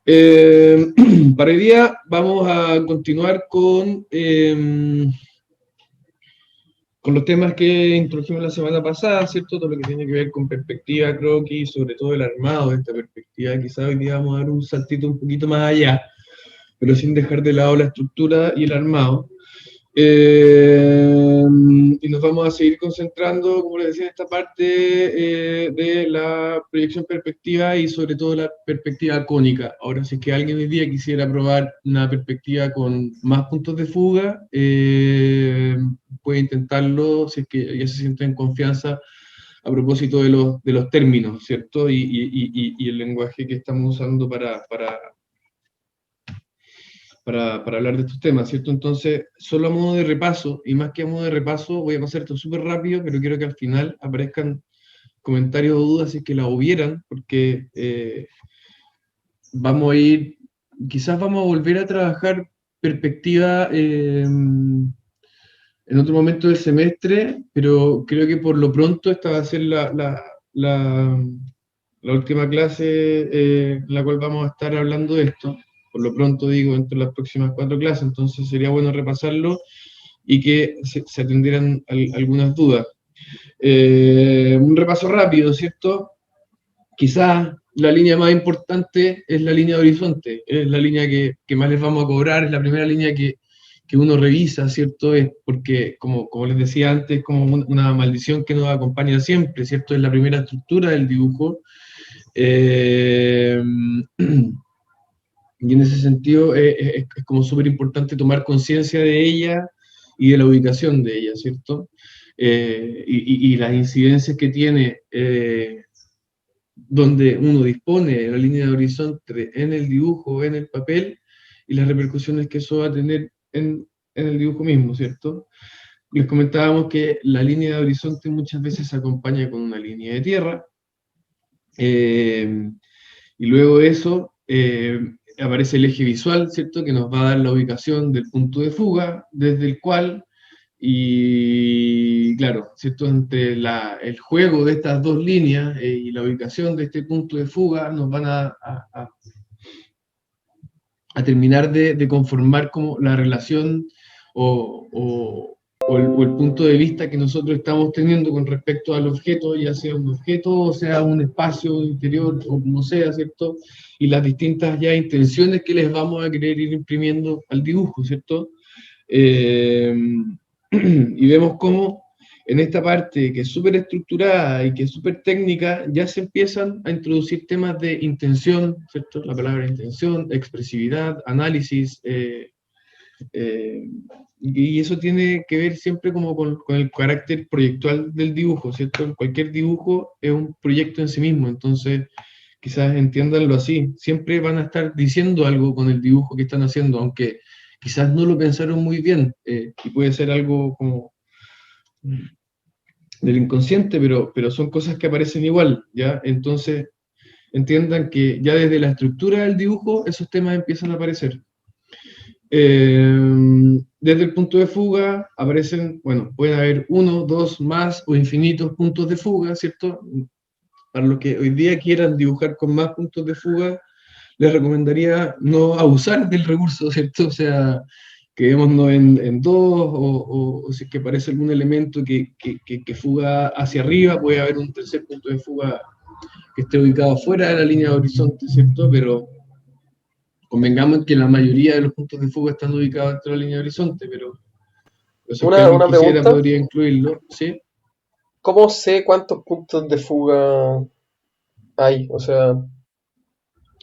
Eh, para hoy día vamos a continuar con los temas que introdujimos la semana pasada, ¿cierto? Todo lo que tiene que ver con perspectiva croquis, sobre todo el armado de esta perspectiva. Quizá hoy día vamos a dar un saltito un poquito más allá, pero sin dejar de lado la estructura y el armado. Y nos vamos a seguir concentrando, como les decía, en esta parte de la proyección perspectiva y sobre todo la perspectiva cónica. Ahora, si es que alguien hoy día quisiera probar una perspectiva con más puntos de fuga, puede intentarlo si es que ya se siente en confianza a propósito de los términos, ¿cierto? Y el lenguaje que estamos usando para hablar de estos temas, ¿cierto? Entonces, solo a modo de repaso, y más que a modo de repaso, voy a pasar esto súper rápido, pero quiero que al final aparezcan comentarios o dudas si es que la hubieran, porque vamos a ir, quizás vamos a volver a trabajar perspectiva en otro momento del semestre, pero creo que por lo pronto esta va a ser la última clase en la cual vamos a estar hablando de esto. Por lo pronto digo, entre las próximas 4 clases, entonces sería bueno repasarlo y que se atendieran algunas dudas. Un repaso rápido, ¿cierto? Quizás la línea más importante es la línea de horizonte, es la línea que más les vamos a cobrar, es la primera línea que uno revisa, ¿cierto? Es porque, como les decía antes, como una maldición que nos acompaña siempre, ¿cierto? Es la primera estructura del dibujo. Y en ese sentido es como súper importante tomar conciencia de ella y de la ubicación de ella, ¿cierto? Y las incidencias que tiene donde uno dispone de la línea de horizonte en el dibujo, en el papel, y las repercusiones que eso va a tener en el dibujo mismo, ¿cierto? Les comentábamos que la línea de horizonte muchas veces se acompaña con una línea de tierra, y luego de eso aparece el eje visual, ¿cierto? Que nos va a dar la ubicación del punto de fuga, desde el cual, y claro, ¿cierto? Entre el juego de estas dos líneas y la ubicación de este punto de fuga nos van a terminar de conformar como la relación o el punto de vista que nosotros estamos teniendo con respecto al objeto, ya sea un objeto o sea un espacio interior o como sea, ¿cierto? Y las distintas ya intenciones que les vamos a querer ir imprimiendo al dibujo, ¿cierto? Eh, y vemos cómo en esta parte que es súper estructurada y que es súper técnica, ya se empiezan a introducir temas de intención, ¿cierto? La palabra intención, expresividad, análisis, y eso tiene que ver siempre como con el carácter proyectual del dibujo, ¿cierto? Cualquier dibujo es un proyecto en sí mismo, entonces quizás entiéndanlo así, siempre van a estar diciendo algo con el dibujo que están haciendo, aunque quizás no lo pensaron muy bien, y puede ser algo como del inconsciente, pero son cosas que aparecen igual, ¿ya? Entonces, entiendan que ya desde la estructura del dibujo esos temas empiezan a aparecer. Desde el punto de fuga aparecen, bueno, pueden haber uno, dos, más o infinitos puntos de fuga, ¿cierto? Para los que hoy día quieran dibujar con más puntos de fuga, les recomendaría no abusar del recurso, ¿cierto? O sea, quedémonos en dos, o si es que aparece algún elemento que fuga hacia arriba, puede haber un tercer punto de fuga que esté ubicado fuera de la línea de horizonte, ¿cierto? Pero convengamos en que la mayoría de los puntos de fuga están ubicados dentro de la línea de horizonte, pero si es que alguien Una quisiera pregunta, podría incluirlo, ¿sí? ¿cómo sé cuántos puntos de fuga hay? O sea,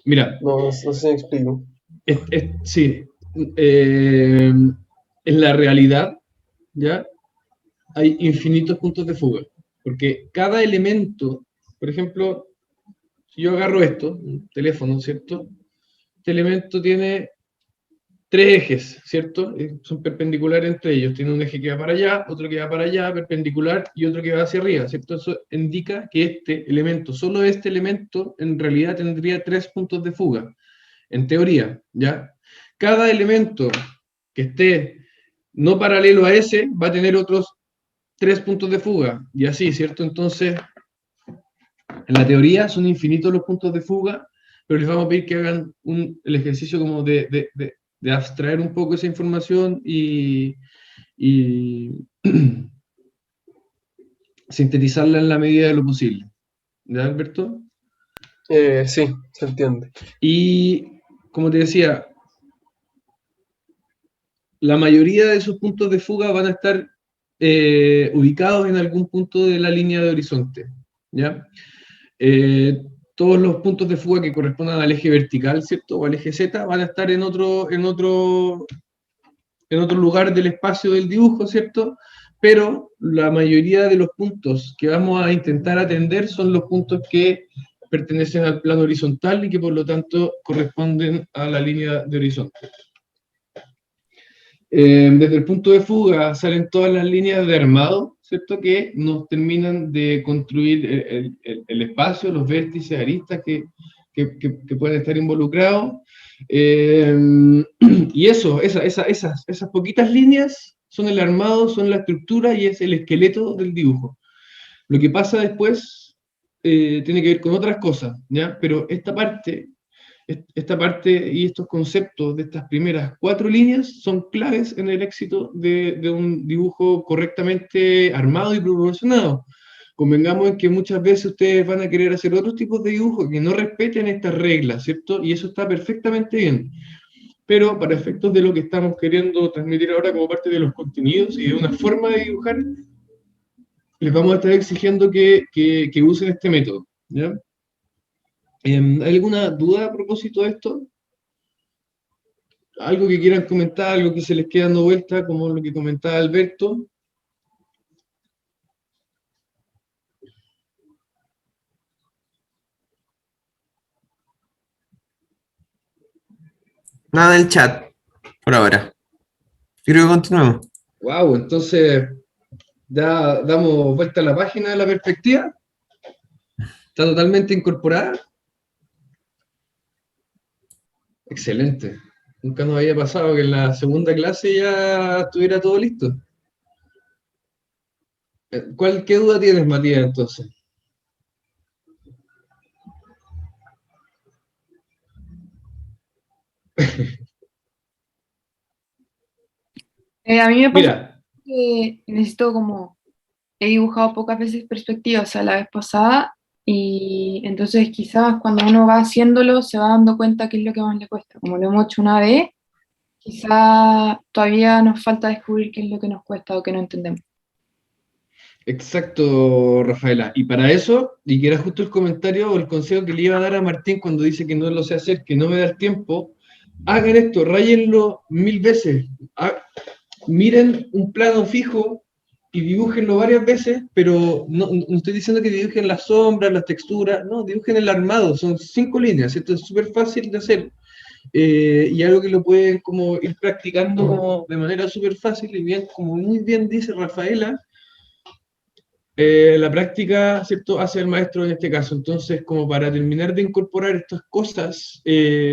Mira, no sé si me explico. sí, eh, en la realidad, ¿ya? Hay infinitos puntos de fuga, porque cada elemento, por ejemplo, si yo agarro esto, un teléfono, ¿cierto? Este elemento tiene 3 ejes, ¿cierto? Son perpendiculares entre ellos. Tiene un eje que va para allá, otro que va para allá, perpendicular, y otro que va hacia arriba, ¿cierto? Eso indica que este elemento, solo este elemento, en realidad tendría 3 puntos de fuga, en teoría, ¿ya? Cada elemento que esté no paralelo a ese va a tener otros 3 puntos de fuga, y así, ¿cierto? Entonces, en la teoría son infinitos los puntos de fuga, pero les vamos a pedir que hagan el ejercicio como de abstraer un poco esa información y sintetizarla en la medida de lo posible. ¿Ya, Alberto? Sí, se entiende. Y, como te decía, la mayoría de esos puntos de fuga van a estar ubicados en algún punto de la línea de horizonte, ¿ya? Todos los puntos de fuga que correspondan al eje vertical, ¿cierto? O al eje Z, van a estar en otro lugar del espacio del dibujo, ¿cierto? Pero la mayoría de los puntos que vamos a intentar atender son los puntos que pertenecen al plano horizontal y que por lo tanto corresponden a la línea de horizonte. Desde el punto de fuga salen todas las líneas de armado, ¿cierto? Que nos terminan de construir el espacio, los vértices, aristas que pueden estar involucrados. Y esas poquitas líneas son el armado, son la estructura y es el esqueleto del dibujo. Lo que pasa después tiene que ver con otras cosas, ¿ya? Pero esta parte y estos conceptos de estas primeras 4 líneas son claves en el éxito de un dibujo correctamente armado y proporcionado. Convengamos en que muchas veces ustedes van a querer hacer otros tipos de dibujos que no respeten estas reglas, ¿cierto? Y eso está perfectamente bien. Pero para efectos de lo que estamos queriendo transmitir ahora como parte de los contenidos y de una forma de dibujar, les vamos a estar exigiendo que usen este método, ¿ya? ¿Hay alguna duda a propósito de esto? ¿Algo que quieran comentar, algo que se les quede dando vuelta, como lo que comentaba Alberto? Nada del chat, por ahora. Quiero que continuemos. Wow, entonces ya damos vuelta a la página de la perspectiva. ¿Está totalmente incorporada? Excelente. Nunca nos había pasado que en la segunda clase ya estuviera todo listo. ¿Qué duda tienes, Matías, entonces? A mí me pasa Mira, que necesito como, he dibujado pocas veces perspectiva, o sea, la vez pasada, y entonces quizás cuando uno va haciéndolo se va dando cuenta qué es lo que más le cuesta. Como lo hemos hecho una vez, quizás todavía nos falta descubrir qué es lo que nos cuesta o que no entendemos. exacto, Rafaela. Y para eso, y que era justo el comentario o el consejo que le iba a dar a Martín cuando dice que no lo sé hacer, que no me da el tiempo, hagan esto, ráyenlo 1000 veces. Miren un plano fijo y dibújenlo varias veces, pero no estoy diciendo que dibujen las sombras, las texturas, no, dibujen el armado, son 5 líneas, esto es súper fácil de hacer, y algo que lo pueden como ir practicando como de manera súper fácil, y bien, como muy bien dice Rafaela, la práctica, ¿cierto?, hace el maestro en este caso. Entonces, como para terminar de incorporar estas cosas,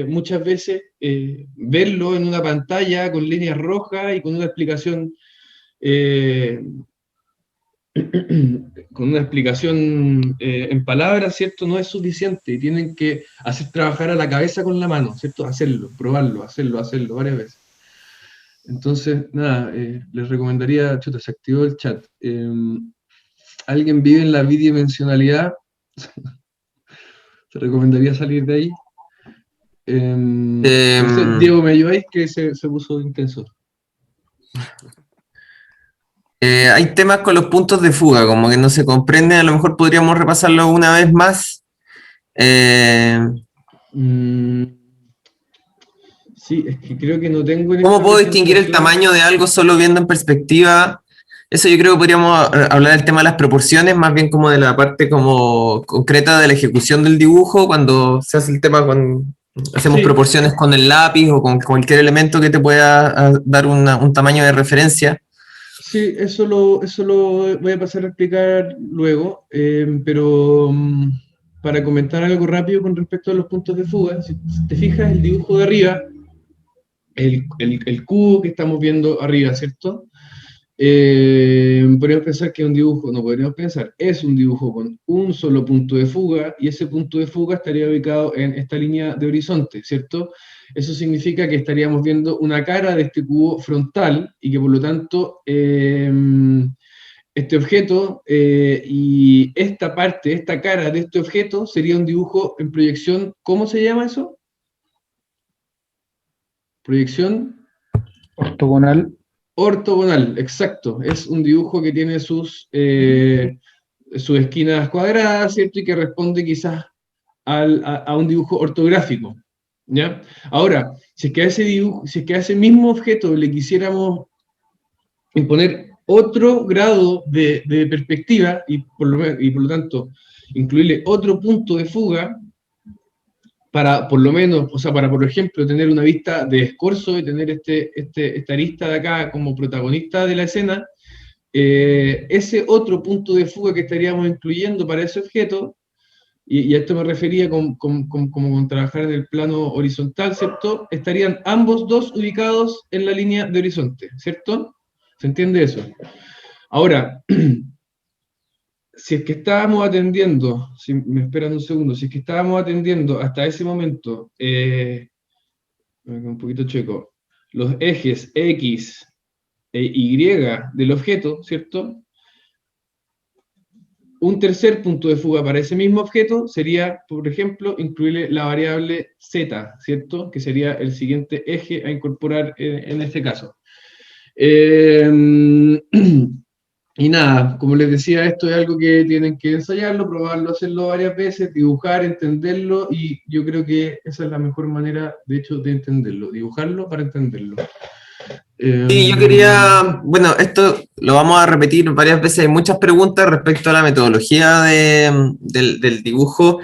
muchas veces verlo en una pantalla con líneas rojas y con una explicación en palabras, ¿cierto? No es suficiente y tienen que hacer trabajar a la cabeza con la mano, ¿cierto? Hacerlo, probarlo, hacerlo varias veces. Entonces, nada, les recomendaría, chuta, se activó el chat. ¿Alguien vive en la bidimensionalidad? Se recomendaría salir de ahí. No sé, Diego, ¿me ayudáis? Que se puso intenso. Hay temas con los puntos de fuga, como que no se comprenden, a lo mejor podríamos repasarlo una vez más. Sí, es que creo que no tengo... ¿Cómo puedo distinguir el tamaño de algo solo viendo en perspectiva? Eso yo creo que podríamos hablar del tema de las proporciones, más bien como de la parte como concreta de la ejecución del dibujo, cuando se hace el tema con... Hacemos proporciones con el lápiz o con cualquier elemento que te pueda dar un tamaño de referencia. Sí, eso lo voy a pasar a explicar luego, pero para comentar algo rápido con respecto a los puntos de fuga, si te fijas, el dibujo de arriba, el cubo que estamos viendo arriba, ¿cierto? podríamos pensar que es un dibujo, no podríamos pensar, es un dibujo con un solo punto de fuga, y ese punto de fuga estaría ubicado en esta línea de horizonte, ¿cierto? Eso significa que estaríamos viendo una cara de este cubo frontal, y que por lo tanto este objeto y esta parte, esta cara de este objeto sería un dibujo en proyección, ¿cómo se llama eso? Proyección Ortogonal. ortogonal, exacto. Es un dibujo que tiene sus esquinas cuadradas, ¿cierto? Y que responde quizás a un dibujo ortográfico, ¿ya? Ahora, si es que a ese dibujo, si es que a ese mismo objeto le quisiéramos imponer otro grado de perspectiva y por lo tanto incluirle otro punto de fuga, para por lo menos, o sea, para por ejemplo tener una vista de escorzo y tener esta arista de acá como protagonista de la escena, ese otro punto de fuga que estaríamos incluyendo para ese objeto, y a esto me refería con trabajar en el plano horizontal, ¿cierto? Estarían ambos dos ubicados en la línea de horizonte, ¿cierto? ¿Se entiende eso? Ahora, si es que estábamos atendiendo, si me esperan un segundo, si es que estábamos atendiendo hasta ese momento, un poquito checo, los ejes X e Y del objeto, ¿cierto? Un tercer punto de fuga para ese mismo objeto sería, por ejemplo, incluirle la variable Z, ¿cierto? Que sería el siguiente eje a incorporar en este caso. Y nada, como les decía, esto es algo que tienen que ensayarlo, probarlo, hacerlo varias veces, dibujar, entenderlo, y yo creo que esa es la mejor manera, de hecho, de entenderlo, dibujarlo para entenderlo. Sí, yo quería, bueno, esto lo vamos a repetir varias veces, hay muchas preguntas respecto a la metodología del dibujo.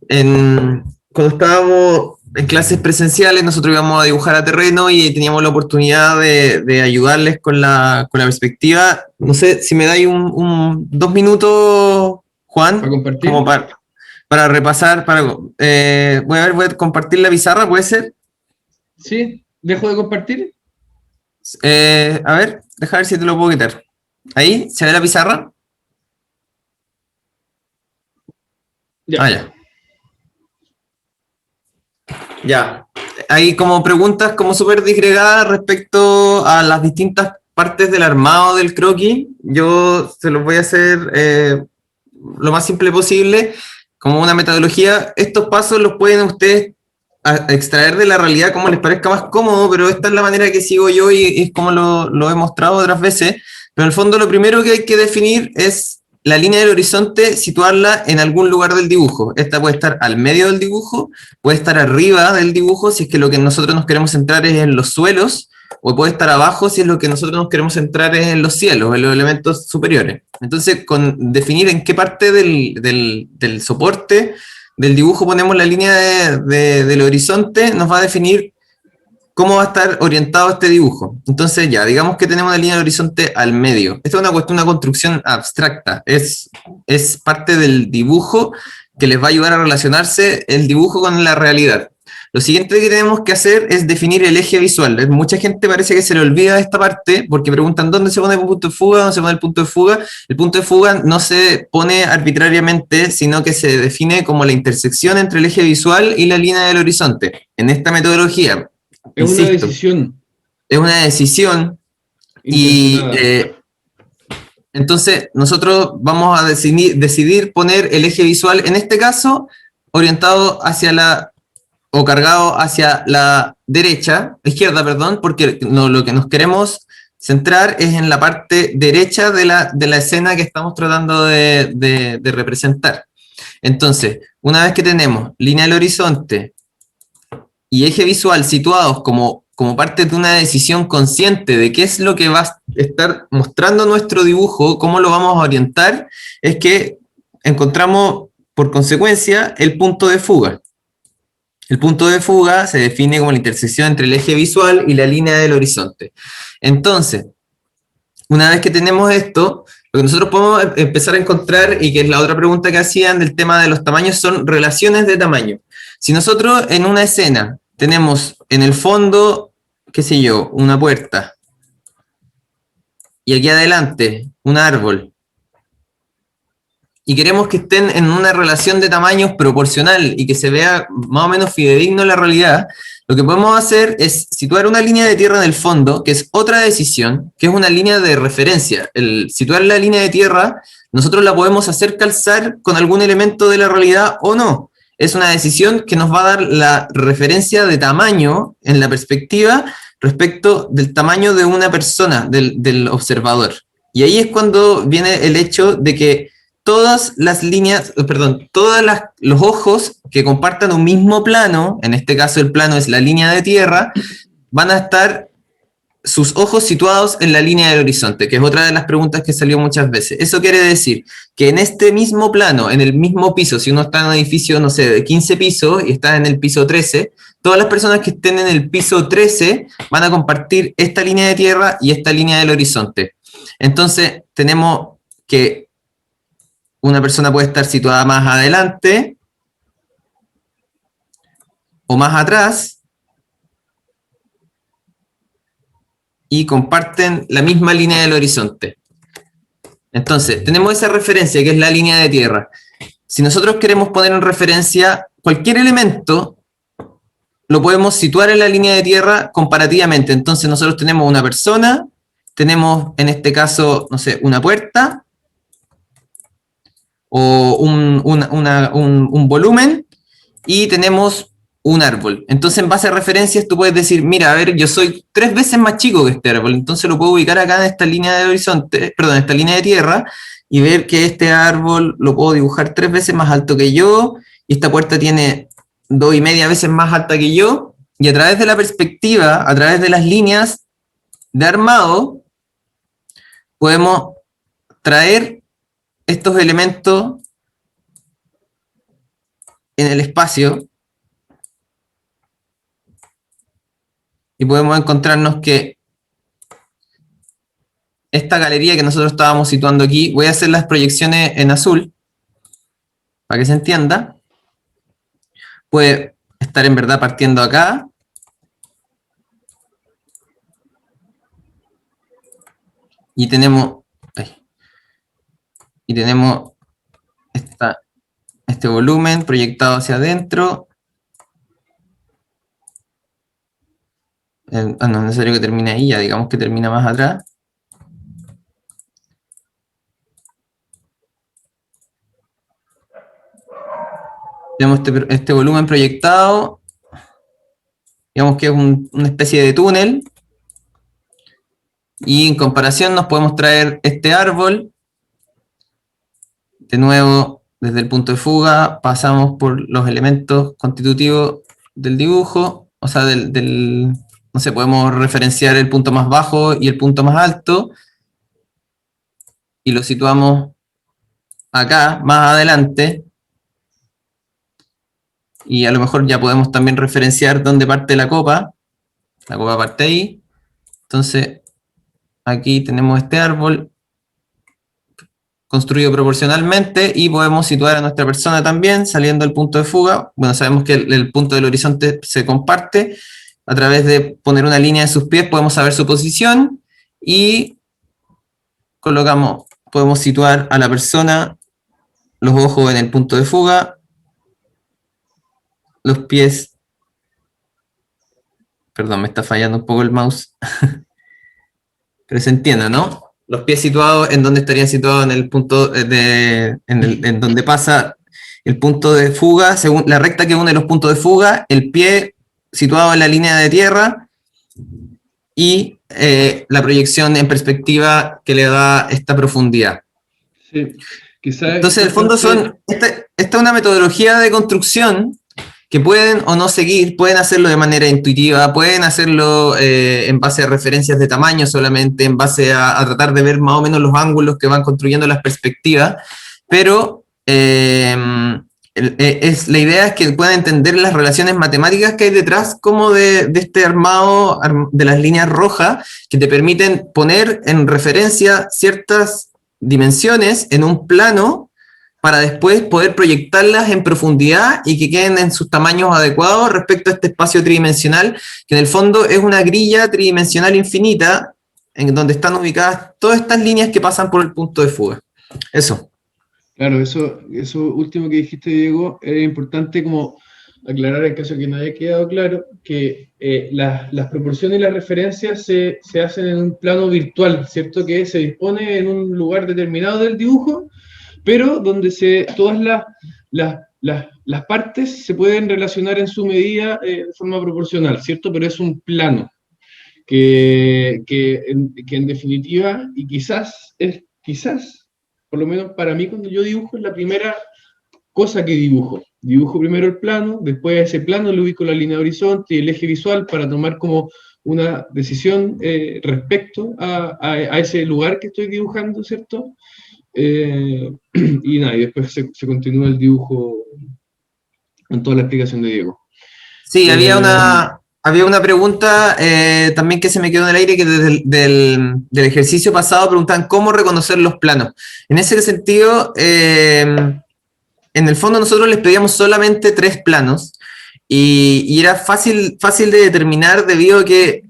Cuando estábamos en clases presenciales, nosotros íbamos a dibujar a terreno y teníamos la oportunidad de ayudarles con la perspectiva. No sé si me dais 2 minutos, Juan, ¿Para compartir? como para repasar, voy a compartir la pizarra, ¿puede ser? ¿Sí? ¿Dejo de compartir? A ver, deja ver si te lo puedo quitar. ¿Ahí? ¿Se ve la pizarra? Ya. Ah, ya. Ya. Hay como preguntas como súper disgregadas respecto a las distintas partes del armado del croquis. Yo se los voy a hacer lo más simple posible, como una metodología. Estos pasos los pueden ustedes extraer de la realidad como les parezca más cómodo, pero esta es la manera que sigo yo y es como lo he mostrado otras veces. Pero en el fondo lo primero que hay que definir es la línea del horizonte, situarla en algún lugar del dibujo. Esta puede estar al medio del dibujo, puede estar arriba del dibujo si es que lo que nosotros nos queremos centrar es en los suelos, o puede estar abajo si es lo que nosotros nos queremos centrar es en los cielos, en los elementos superiores. Entonces, con definir en qué parte del soporte del dibujo ponemos la línea del horizonte, nos va a definir cómo va a estar orientado este dibujo. Entonces ya, digamos que tenemos una línea de horizonte al medio. Esta es una construcción abstracta, es parte del dibujo que les va a ayudar a relacionarse el dibujo con la realidad. Lo siguiente que tenemos que hacer es definir el eje visual. Mucha gente parece que se le olvida esta parte porque preguntan dónde se pone el punto de fuga, dónde se pone el punto de fuga. El punto de fuga no se pone arbitrariamente, sino que se define como la intersección entre el eje visual y la línea del horizonte. En esta metodología, Es insisto, una decisión. Es una decisión y entonces nosotros vamos a decidir poner el eje visual, en este caso, orientado hacia o cargado hacia la izquierda, perdón, porque lo que nos queremos centrar es en la parte derecha de la escena que estamos tratando de representar. Entonces, una vez que tenemos línea del horizonte y eje visual situados como parte de una decisión consciente de qué es lo que va a estar mostrando nuestro dibujo, cómo lo vamos a orientar, es que encontramos, por consecuencia, el punto de fuga. El punto de fuga se define como la intersección entre el eje visual y la línea del horizonte. Entonces, una vez que tenemos esto, lo que nosotros podemos empezar a encontrar, y que es la otra pregunta que hacían del tema de los tamaños, son relaciones de tamaño. Si nosotros en una escena tenemos en el fondo, qué sé yo, una puerta, y aquí adelante un árbol, y queremos que estén en una relación de tamaños proporcional y que se vea más o menos fidedigno la realidad, lo que podemos hacer es situar una línea de tierra en el fondo, que es otra decisión, que es una línea de referencia. El situar la línea de tierra, nosotros la podemos hacer calzar con algún elemento de la realidad o no. Es una decisión que nos va a dar la referencia de tamaño en la perspectiva respecto del tamaño de una persona, del observador. Y ahí es cuando viene el hecho de que todas las líneas, perdón, los ojos que compartan un mismo plano, en este caso el plano es la línea de tierra, van a estar sus ojos situados en la línea del horizonte, que es otra de las preguntas que salió muchas veces. Eso quiere decir que en este mismo plano, en el mismo piso, si uno está en un edificio, no sé, de 15 pisos y está en el piso 13, todas las personas que estén en el piso 13 van a compartir esta línea de tierra y esta línea del horizonte. Entonces, tenemos que una persona puede estar situada más adelante o más atrás y comparten la misma línea del horizonte. Entonces, tenemos esa referencia que es la línea de tierra. Si nosotros queremos poner en referencia cualquier elemento, lo podemos situar en la línea de tierra comparativamente. Entonces, nosotros tenemos una persona, tenemos en este caso, no sé, una puerta, o un volumen, y tenemos un árbol. Entonces, en base a referencias, tú puedes decir, mira, a ver, yo soy 3 veces más chico que este árbol, entonces lo puedo ubicar acá en esta línea de horizonte, perdón, en esta línea de tierra, y ver que este árbol lo puedo dibujar 3 veces más alto que yo, y esta puerta tiene 2,5 veces más alta que yo, y a través de la perspectiva, a través de las líneas de armado, podemos traer estos elementos en el espacio y podemos encontrarnos que esta galería que nosotros estábamos situando aquí, voy a hacer las proyecciones en azul para que se entienda, puede estar en verdad partiendo acá y tenemos este volumen proyectado hacia adentro. No es necesario que termine ahí, ya digamos que termina más atrás. Tenemos este volumen proyectado, digamos que es una especie de túnel, y en comparación nos podemos traer este árbol. De nuevo, desde el punto de fuga, pasamos por los elementos constitutivos del dibujo, o sea, no sé, podemos referenciar el punto más bajo y el punto más alto, y lo situamos acá, más adelante, y a lo mejor ya podemos también referenciar dónde parte la copa parte ahí. Entonces, aquí tenemos este árbol, construido proporcionalmente, y podemos situar a nuestra persona también, saliendo del punto de fuga. Bueno, sabemos que el punto del horizonte se comparte. A través de poner una línea de sus pies podemos saber su posición, y podemos situar a la persona, los ojos en el punto de fuga, los pies, perdón, me está fallando un poco el mouse, pero se entiende, ¿no? Los pies situados en donde estarían situados en el punto en donde pasa el punto de fuga, según la recta que une los puntos de fuga, el pie situado en la línea de tierra, y la proyección en perspectiva que le da esta profundidad. Sí, quizás. Entonces, en el fondo, esta es una metodología de construcción que pueden o no seguir, pueden hacerlo de manera intuitiva, pueden hacerlo en base a referencias de tamaño solamente, en base a tratar de ver más o menos los ángulos que van construyendo las perspectivas, pero la idea es que puedan entender las relaciones matemáticas que hay detrás, como de este armado de las líneas rojas, que te permiten poner en referencia ciertas dimensiones en un plano, para después poder proyectarlas en profundidad y que queden en sus tamaños adecuados respecto a este espacio tridimensional, que en el fondo es una grilla tridimensional infinita, en donde están ubicadas todas estas líneas que pasan por el punto de fuga. Eso. Claro, eso último que dijiste, Diego, es importante como aclarar en caso de que no haya quedado claro, que las proporciones y las referencias se hacen en un plano virtual, ¿cierto? Que se dispone en un lugar determinado del dibujo, pero donde todas las partes se pueden relacionar en su medida de forma proporcional, ¿cierto? Pero es un plano que en definitiva, y quizás, por lo menos para mí cuando yo dibujo, es la primera cosa que dibujo. Dibujo primero el plano, después a ese plano le ubico la línea de horizonte y el eje visual para tomar como una decisión respecto a ese lugar que estoy dibujando, ¿cierto? Y nada, y después se continúa el dibujo con toda la explicación de Diego. Sí, había una pregunta también que se me quedó en el aire, que desde del ejercicio pasado preguntaban cómo reconocer los planos. En ese sentido, en el fondo nosotros les pedíamos solamente 3 planos y era fácil de determinar debido a que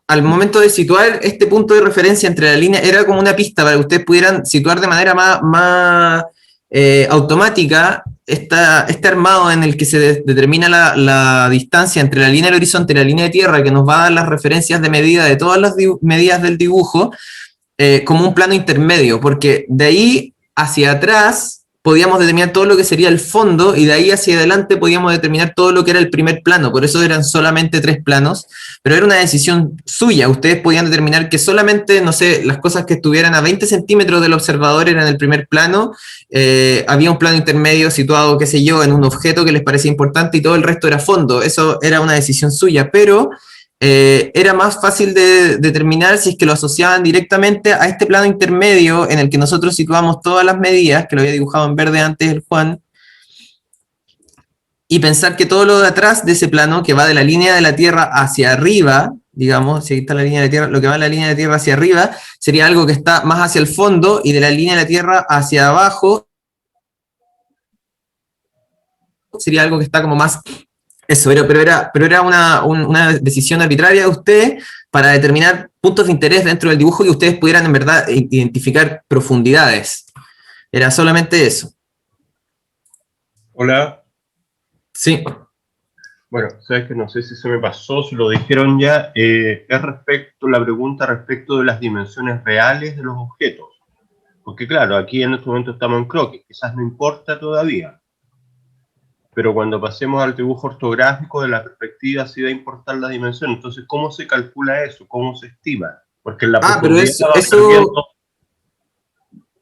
al momento de situar este punto de referencia entre la línea, era como una pista para que ustedes pudieran situar de manera más automática este armado en el que se determina la distancia entre la línea del horizonte y la línea de tierra, que nos va a dar las referencias de medida de todas las medidas del dibujo, como un plano intermedio, porque de ahí hacia atrás podíamos determinar todo lo que sería el fondo, y de ahí hacia adelante podíamos determinar todo lo que era el primer plano. Por eso eran solamente 3 planos, pero era una decisión suya. Ustedes podían determinar que solamente, no sé, las cosas que estuvieran a 20 centímetros del observador eran el primer plano, había un plano intermedio situado, qué sé yo, en un objeto que les parecía importante, y todo el resto era fondo. Eso era una decisión suya, pero era más fácil de determinar si es que lo asociaban directamente a este plano intermedio en el que nosotros situamos todas las medidas, que lo había dibujado en verde antes el Juan, y pensar que todo lo de atrás de ese plano, que va de la línea de la Tierra hacia arriba, digamos, si ahí está la línea de la Tierra, lo que va de la línea de la Tierra hacia arriba, sería algo que está más hacia el fondo, y de la línea de la Tierra hacia abajo, sería algo que está como más... Eso, pero era una decisión arbitraria de ustedes para determinar puntos de interés dentro del dibujo, que ustedes pudieran en verdad identificar profundidades. Era solamente eso. Hola. Sí. Bueno, sabes que no sé si se me pasó, si lo dijeron ya, es la pregunta respecto de las dimensiones reales de los objetos. Porque claro, aquí en este momento estamos en croquis, quizás no importa todavía. Pero cuando pasemos al dibujo ortográfico, de la perspectiva sí va a importar la dimensión. Entonces, ¿cómo se calcula eso? ¿Cómo se estima? Porque en la Pero eso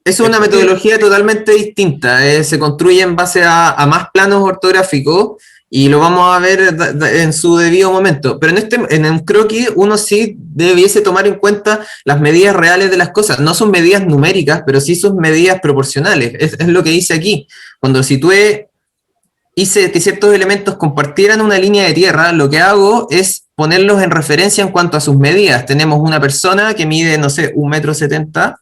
es una metodología totalmente distinta. Se construye en base a más planos ortográficos, y lo vamos a ver en su debido momento. Pero en un croquis uno sí debiese tomar en cuenta las medidas reales de las cosas. No son medidas numéricas, pero sí son medidas proporcionales. Es lo que dice aquí. Cuando hice que ciertos elementos compartieran una línea de tierra, lo que hago es ponerlos en referencia en cuanto a sus medidas. Tenemos una persona que mide, no sé, 1,70 m,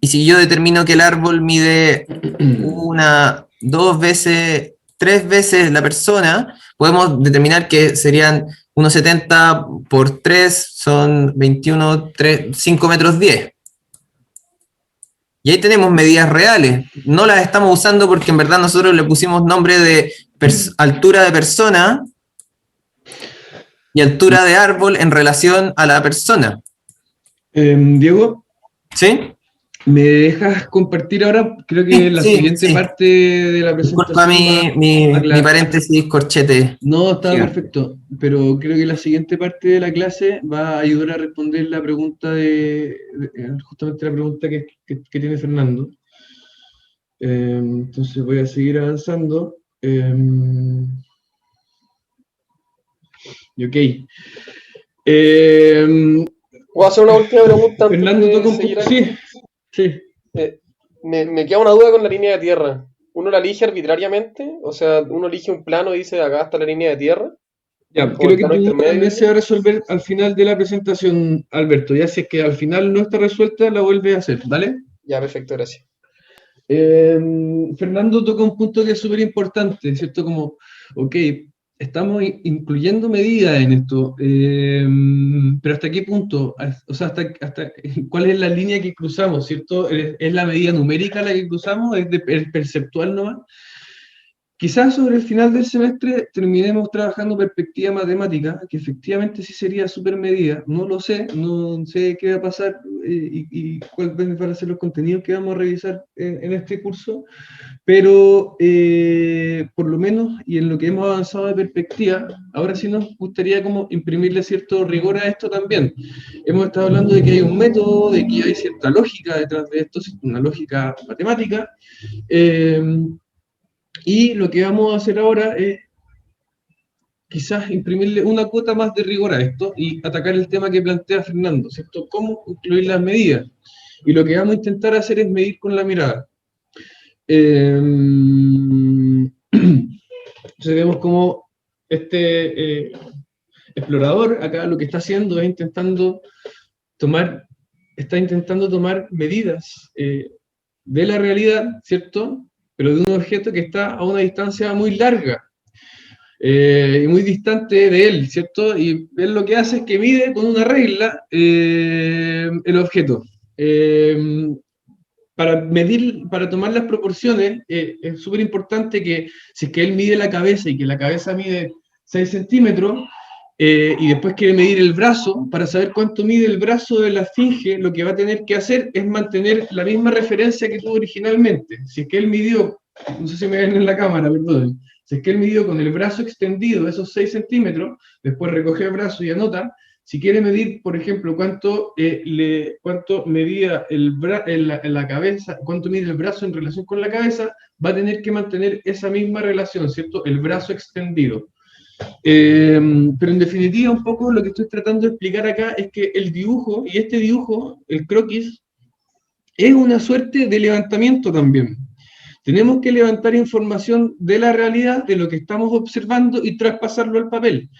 y si yo determino que el árbol mide 1, 2 veces, 3 veces la persona, podemos determinar que serían 1,70 por 3, son 21, 5 metros 10. Y ahí tenemos medidas reales. No las estamos usando porque en verdad nosotros le pusimos nombre de altura de persona y altura de árbol en relación a la persona. Diego, ¿Sí? ¿me dejas compartir ahora? Creo que la siguiente parte de la presentación... Disculpa mi paréntesis corchete. No, estaba perfecto, pero creo que la siguiente parte de la clase va a ayudar a responder la pregunta justamente la pregunta que tiene Fernando. Entonces voy a seguir avanzando. Ok. Voy a hacer una última pregunta. Fernando, toca un poco. Sí. Me queda una duda con la línea de tierra. ¿Uno la elige arbitrariamente? O sea, uno elige un plano y dice, acá está la línea de tierra. Ya, creo que tu duda también se va a resolver al final de la presentación, Alberto. Ya si es que al final no está resuelta, la vuelve a hacer, ¿vale? Ya, perfecto, gracias. Fernando toca un punto que es súper importante, ¿cierto? Como, ok, estamos incluyendo medidas en esto, pero ¿hasta qué punto? O sea, ¿cuál es la línea que cruzamos, cierto? ¿Es la medida numérica la que cruzamos? ¿Es perceptual nomás? Quizás sobre el final del semestre terminemos trabajando perspectiva matemática, que efectivamente sí sería súper medida. No lo sé, no sé qué va a pasar y cuáles van a ser los contenidos que vamos a revisar en este curso, pero por lo menos, y en lo que hemos avanzado de perspectiva, ahora sí nos gustaría como imprimirle cierto rigor a esto también. Hemos estado hablando de que hay un método, de que hay cierta lógica detrás de esto, una lógica matemática, y lo que vamos a hacer ahora es quizás imprimirle una cuota más de rigor a esto y atacar el tema que plantea Fernando, ¿cierto? ¿Cómo incluir las medidas? Y lo que vamos a intentar hacer es medir con la mirada. Entonces vemos como este explorador acá lo que está haciendo es está intentando tomar medidas de la realidad, ¿cierto? Pero de un objeto que está a una distancia muy larga y muy distante de él, ¿cierto? Y él lo que hace es que mide con una regla el objeto. Para medir, para tomar las proporciones, es súper importante que si es que él mide la cabeza y que la cabeza mide 6 centímetros, y después quiere medir el brazo, para saber cuánto mide el brazo de la esfinge, lo que va a tener que hacer es mantener la misma referencia que tuvo originalmente. Si es que él midió, no sé si me ven en la cámara, perdón, si es que él midió con el brazo extendido esos 6 centímetros, después recoge el brazo y anota. Si quiere medir, por ejemplo, cuánto medía la cabeza, cuánto mide el brazo en relación con la cabeza, va a tener que mantener esa misma relación, ¿cierto? El brazo extendido. Pero en definitiva, un poco lo que estoy tratando de explicar acá es que el dibujo, y este dibujo, el croquis, es una suerte de levantamiento también. Tenemos que levantar información de la realidad, de lo que estamos observando y traspasarlo al papel.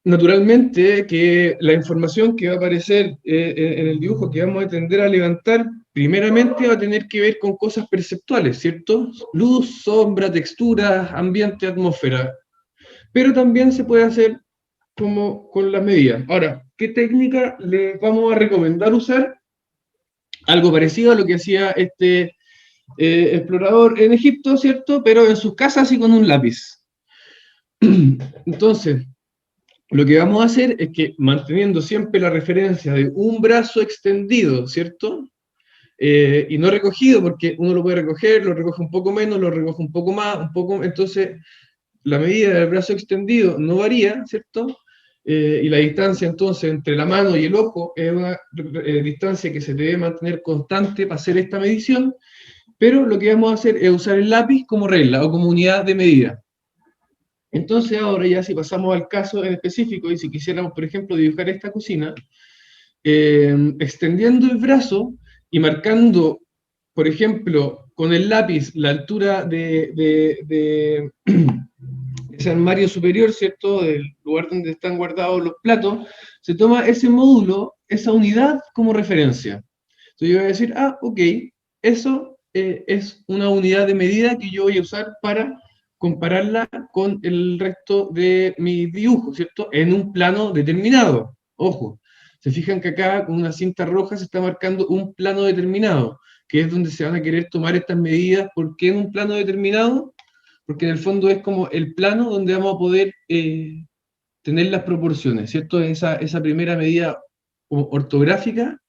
Naturalmente que la información que va a aparecer en el dibujo que vamos a tender a levantar, primeramente va a tener que ver con cosas perceptuales, ¿cierto? Luz, sombra, textura, ambiente, atmósfera. Pero también se puede hacer como con las medidas. Ahora, ¿qué técnica le vamos a recomendar usar? Algo parecido a lo que hacía este explorador en Egipto, ¿cierto? Pero en sus casas y con un lápiz. Entonces, lo que vamos a hacer es que manteniendo siempre la referencia de un brazo extendido, ¿cierto? Y no recogido, porque uno lo puede recoger, lo recoge un poco menos, lo recoge un poco más, entonces la medida del brazo extendido no varía, ¿cierto? Y la distancia entonces entre la mano y el ojo es una distancia que se debe mantener constante para hacer esta medición, pero lo que vamos a hacer es usar el lápiz como regla o como unidad de medida. Entonces ahora ya si pasamos al caso en específico y si quisiéramos, por ejemplo, dibujar esta cocina, extendiendo el brazo y marcando, por ejemplo, con el lápiz la altura de ese armario superior, ¿cierto?, del lugar donde están guardados los platos, se toma ese módulo, esa unidad como referencia. Entonces yo voy a decir, ok, eso es una unidad de medida que yo voy a usar para compararla con el resto de mi dibujo, ¿cierto? En un plano determinado. Ojo, se fijan que acá con una cinta roja se está marcando un plano determinado, que es donde se van a querer tomar estas medidas. ¿Por qué en un plano determinado? Porque en el fondo es como el plano donde vamos a poder tener las proporciones, ¿cierto? Esa primera medida ortográfica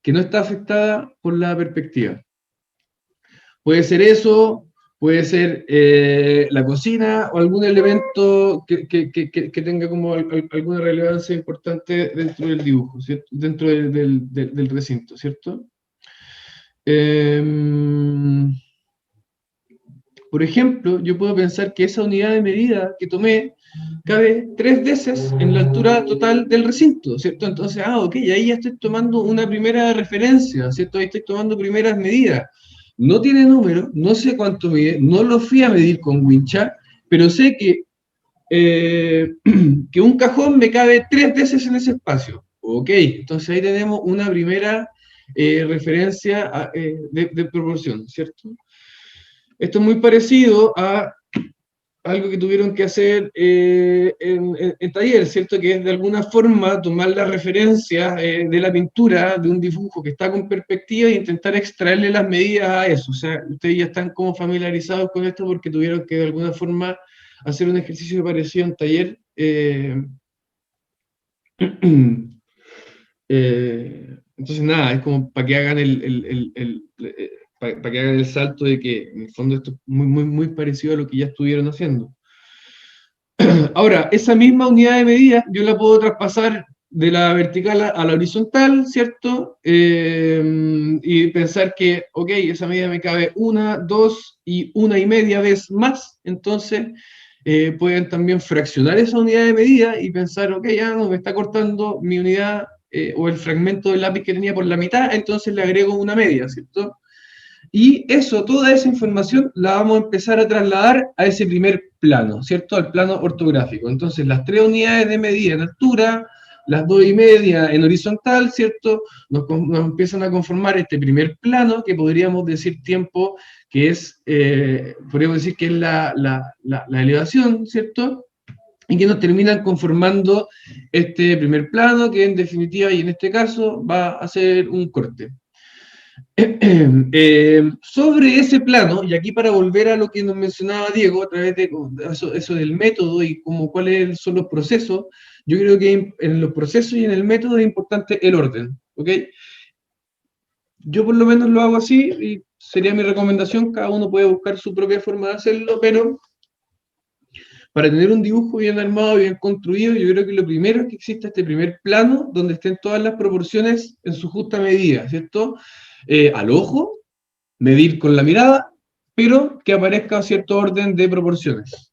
que no está afectada por la perspectiva. Puede ser eso, puede ser la cocina o algún elemento que tenga como alguna relevancia importante dentro del dibujo, ¿cierto? Dentro del recinto, ¿cierto? Por ejemplo, yo puedo pensar que esa unidad de medida que tomé cabe 3 veces en la altura total del recinto, ¿cierto? Entonces, ok, ahí ya estoy tomando una primera referencia, ¿cierto? Ahí estoy tomando primeras medidas. No tiene número, no sé cuánto mide, no lo fui a medir con wincha, pero sé que un cajón me cabe 3 veces en ese espacio. Ok, entonces ahí tenemos una primera referencia de proporción, ¿cierto? Esto es muy parecido a algo que tuvieron que hacer en taller, ¿cierto? Que es de alguna forma tomar la referencia de la pintura, de un dibujo que está con perspectiva e intentar extraerle las medidas a eso. O sea, ustedes ya están como familiarizados con esto porque tuvieron que de alguna forma hacer un ejercicio parecido en taller. Entonces, nada, es como para que hagan para que hagan el salto de que en el fondo esto es muy parecido a lo que ya estuvieron haciendo. Ahora, esa misma unidad de medida yo la puedo traspasar de la vertical a la horizontal, ¿cierto? Y pensar que, ok, esa medida me cabe 1, 2 y 1,5 veces más, entonces pueden también fraccionar esa unidad de medida y pensar, ok, ya no me está cortando mi unidad o el fragmento del lápiz que tenía por la mitad, entonces le agrego una media, ¿cierto? Y eso, toda esa información la vamos a empezar a trasladar a ese primer plano, ¿cierto? Al plano ortográfico. Entonces, las 3 unidades de medida en altura, las 2,5 en horizontal, ¿cierto? Nos empiezan a conformar este primer plano, que podríamos decir tiempo, que es, podríamos decir que es la elevación, ¿cierto? Y que nos terminan conformando este primer plano, que en definitiva, y en este caso, va a ser un corte. Sobre ese plano, y aquí para volver a lo que nos mencionaba Diego, a través de eso del método y como cuáles son los procesos, yo creo que en los procesos y en el método es importante el orden, ¿ok? Yo por lo menos lo hago así, y sería mi recomendación, cada uno puede buscar su propia forma de hacerlo, pero para tener un dibujo bien armado, bien construido, yo creo que lo primero es que exista este primer plano, donde estén todas las proporciones en su justa medida, ¿cierto? Al ojo, medir con la mirada, pero que aparezca cierto orden de proporciones.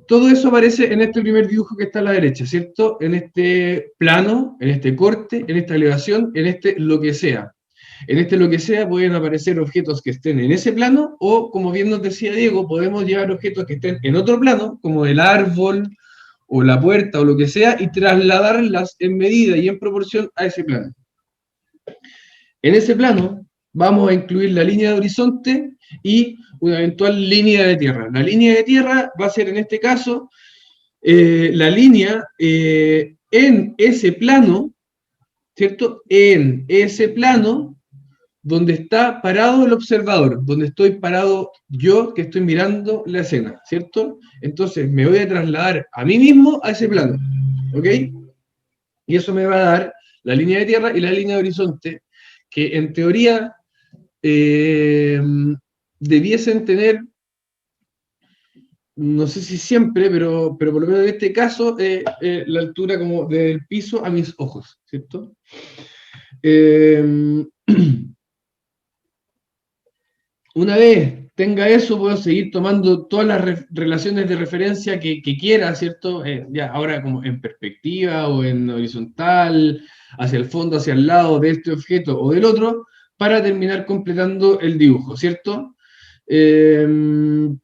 Todo eso aparece en este primer dibujo que está a la derecha, ¿cierto? En este plano, en este corte, en esta elevación, en este lo que sea. En este lo que sea pueden aparecer objetos que estén en ese plano, o como bien nos decía Diego, podemos llevar objetos que estén en otro plano, como el árbol, o la puerta, o lo que sea, y trasladarlas en medida y en proporción a ese plano. En ese plano vamos a incluir la línea de horizonte y una eventual línea de tierra. La línea de tierra va a ser en este caso la línea en ese plano, ¿cierto? En ese plano donde está parado el observador, donde estoy parado yo que estoy mirando la escena, ¿cierto? Entonces me voy a trasladar a mí mismo a ese plano, ¿ok? Y eso me va a dar la línea de tierra y la línea de horizonte, que en teoría debiesen tener, no sé si siempre, pero por lo menos en este caso, la altura como del piso a mis ojos, ¿cierto? Una vez tenga eso, puedo seguir tomando todas las relaciones de referencia que quiera, ¿cierto? Ya ahora como en perspectiva o en horizontal, hacia el fondo, hacia el lado de este objeto o del otro, para terminar completando el dibujo, ¿cierto? Eso.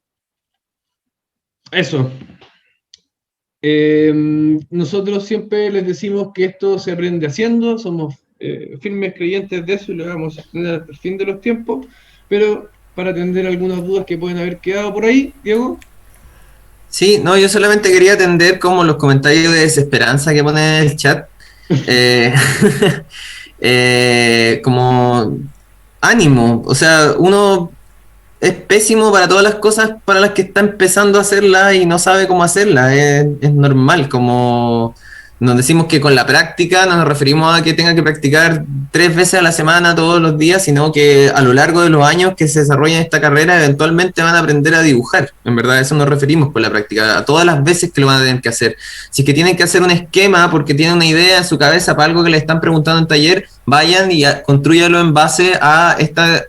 Nosotros siempre les decimos que esto se aprende haciendo, somos firmes creyentes de eso y lo vamos a tener hasta el fin de los tiempos, pero para atender algunas dudas que pueden haber quedado por ahí, Diego. Sí, no, yo solamente quería atender como los comentarios de desesperanza que ponen en el chat. Como ánimo, o sea, uno es pésimo para todas las cosas para las que está empezando a hacerlas y no sabe cómo hacerlas, es normal, como nos decimos que con la práctica no nos referimos a que tenga que practicar 3 veces a la semana todos los días, sino que a lo largo de los años que se desarrollan esta carrera eventualmente van a aprender a dibujar, en verdad a eso nos referimos con la práctica, a todas las veces que lo van a tener que hacer. Si es que tienen que hacer un esquema porque tienen una idea en su cabeza para algo que le están preguntando en taller, vayan y construyanlo en base a esta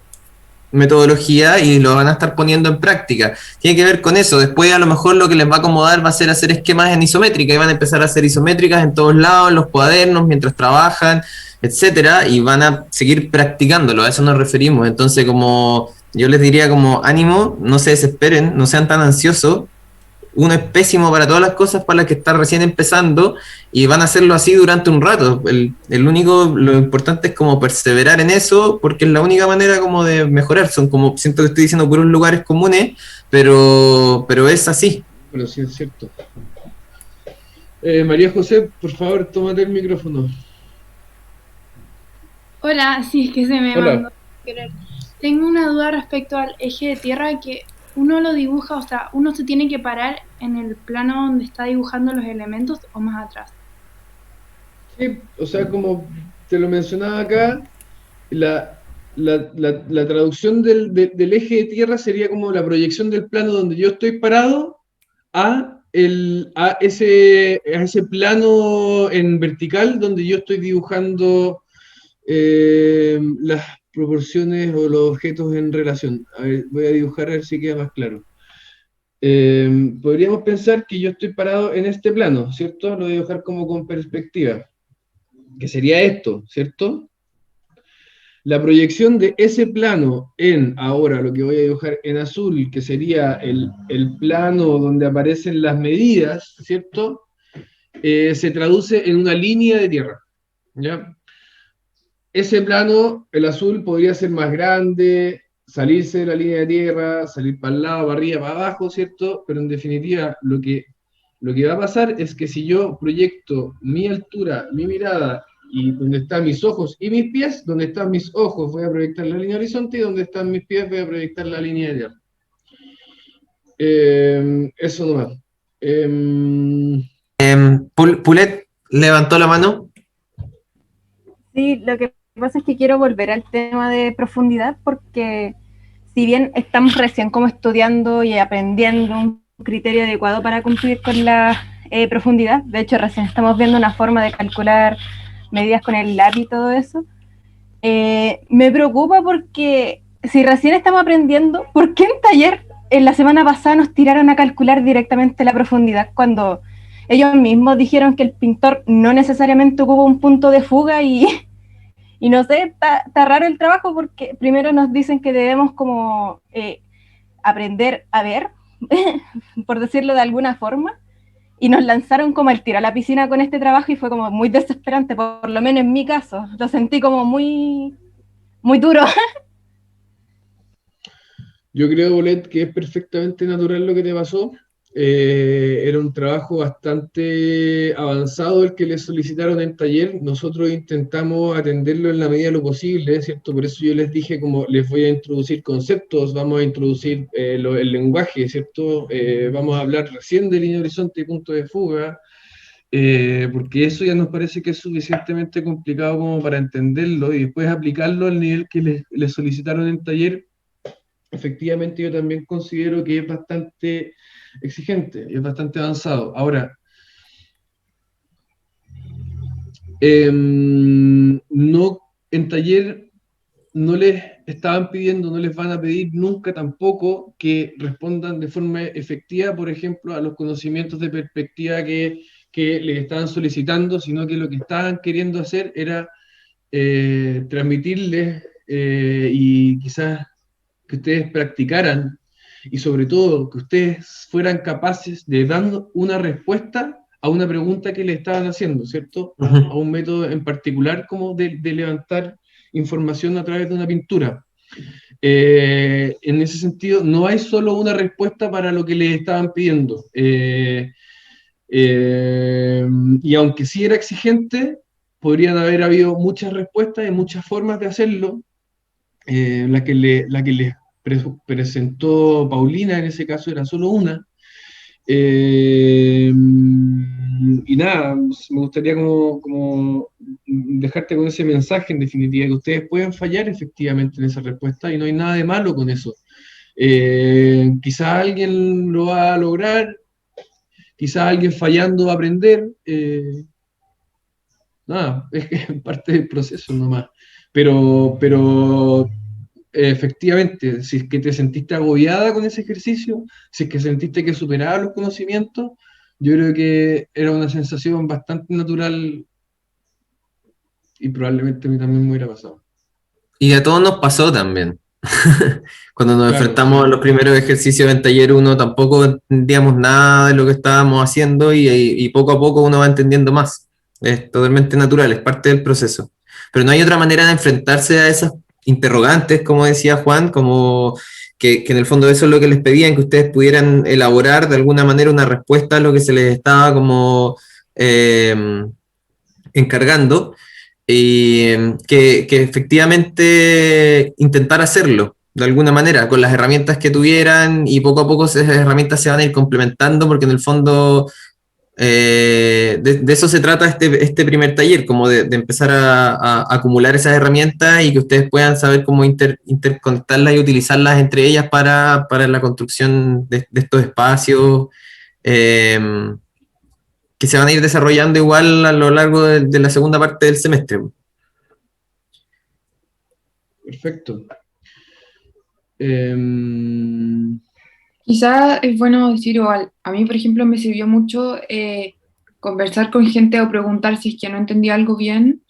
metodología y lo van a estar poniendo en práctica. Tiene que ver con eso. Después a lo mejor lo que les va a acomodar va a ser hacer esquemas en isométrica y van a empezar a hacer isométricas en todos lados, en los cuadernos, mientras trabajan, etcétera, y van a seguir practicándolo, a eso nos referimos. Entonces, como yo les diría, como ánimo, no se desesperen, no sean tan ansiosos. Uno es pésimo para todas las cosas para las que está recién empezando y van a hacerlo así durante un rato. Lo importante es como perseverar en eso, porque es la única manera como de mejorar. Son como, siento que estoy diciendo puros lugares comunes, pero es así. Pero sí es cierto. María José, por favor, tómate el micrófono. Hola, sí, es que se me mandó Hola. sin querer. Tengo una duda respecto al eje de tierra que uno lo dibuja, o sea, uno se tiene que parar en el plano donde está dibujando los elementos o más atrás. Sí, o sea, como te lo mencionaba acá, la traducción del eje de tierra sería como la proyección del plano donde yo estoy parado a ese plano en vertical donde yo estoy dibujando las proporciones o los objetos en relación. A ver, voy a dibujar a ver si queda más claro. Podríamos pensar que yo estoy parado en este plano, ¿cierto? Lo voy a dibujar como con perspectiva, que sería esto, ¿cierto? La proyección de ese plano en, ahora lo que voy a dibujar en azul, que sería el plano donde aparecen las medidas, ¿cierto? Se traduce en una línea de tierra, ¿ya? Ese plano, el azul, podría ser más grande, salirse de la línea de tierra, salir para el lado, para arriba, para abajo, ¿cierto? Pero en definitiva, lo que va a pasar es que si yo proyecto mi altura, mi mirada, y donde están mis ojos y mis pies, donde están mis ojos voy a proyectar la línea horizonte y donde están mis pies voy a proyectar la línea de tierra. Eso nomás. Pulet levantó la mano. Sí, lo que pasa es que quiero volver al tema de profundidad porque si bien estamos recién como estudiando y aprendiendo un criterio adecuado para cumplir con la profundidad, de hecho recién estamos viendo una forma de calcular medidas con el lápiz y todo eso, me preocupa porque si recién estamos aprendiendo, ¿por qué en taller en la semana pasada nos tiraron a calcular directamente la profundidad cuando ellos mismos dijeron que el pintor no necesariamente ocupa un punto de fuga y no sé, está raro el trabajo porque primero nos dicen que debemos como aprender a ver, por decirlo de alguna forma, y nos lanzaron como al tiro a la piscina con este trabajo y fue como muy desesperante, por lo menos en mi caso, lo sentí como muy, muy duro. Yo creo, Bolet, que es perfectamente natural lo que te pasó. Era un trabajo bastante avanzado el que les solicitaron en taller. Nosotros intentamos atenderlo en la medida de lo posible, ¿cierto? Por eso yo les dije como les voy a introducir conceptos, vamos a introducir el lenguaje, ¿cierto? Vamos a hablar recién de línea de horizonte y punto de fuga, porque eso ya nos parece que es suficientemente complicado como para entenderlo y después aplicarlo al nivel que les solicitaron en taller. Efectivamente, yo también considero que es bastante exigente, es bastante avanzado. Ahora, no, en taller no les estaban pidiendo, no les van a pedir nunca tampoco que respondan de forma efectiva, por ejemplo, a los conocimientos de perspectiva que les estaban solicitando, sino que lo que estaban queriendo hacer era transmitirles y quizás que ustedes practicaran y sobre todo que ustedes fueran capaces de dar una respuesta a una pregunta que le estaban haciendo, ¿cierto? A un método en particular como de levantar información a través de una pintura. En ese sentido, no hay solo una respuesta para lo que les estaban pidiendo. Y aunque sí era exigente, podrían haber habido muchas respuestas y muchas formas de hacerlo. La que les presentó Paulina en ese caso era solo una. Y nada, me gustaría como dejarte con ese mensaje, en definitiva, que ustedes pueden fallar efectivamente en esa respuesta y no hay nada de malo con eso. Quizá alguien lo va a lograr, quizá alguien fallando va a aprender. Nada, es que es parte del proceso nomás. Pero efectivamente, si es que te sentiste agobiada con ese ejercicio, si es que sentiste que superaba los conocimientos, yo creo que era una sensación bastante natural y probablemente a mí también me hubiera pasado. Y a todos nos pasó también. Cuando nos Claro, enfrentamos sí. a los primeros ejercicios en taller 1, tampoco entendíamos nada de lo que estábamos haciendo y poco a poco uno va entendiendo más. Es totalmente natural, es parte del proceso. Pero no hay otra manera de enfrentarse a esas interrogantes, como decía Juan, como que en el fondo eso es lo que les pedían, que ustedes pudieran elaborar de alguna manera una respuesta a lo que se les estaba como encargando, y que efectivamente intentar hacerlo de alguna manera, con las herramientas que tuvieran, y poco a poco esas herramientas se van a ir complementando, porque en el fondo de eso se trata este primer taller, como de empezar a acumular esas herramientas y que ustedes puedan saber cómo interconectarlas y utilizarlas entre ellas para la construcción de estos espacios que se van a ir desarrollando igual a lo largo de la segunda parte del semestre. Perfecto. Quizás es bueno decir igual, a mí por ejemplo me sirvió mucho conversar con gente o preguntar si es que no entendía algo bien,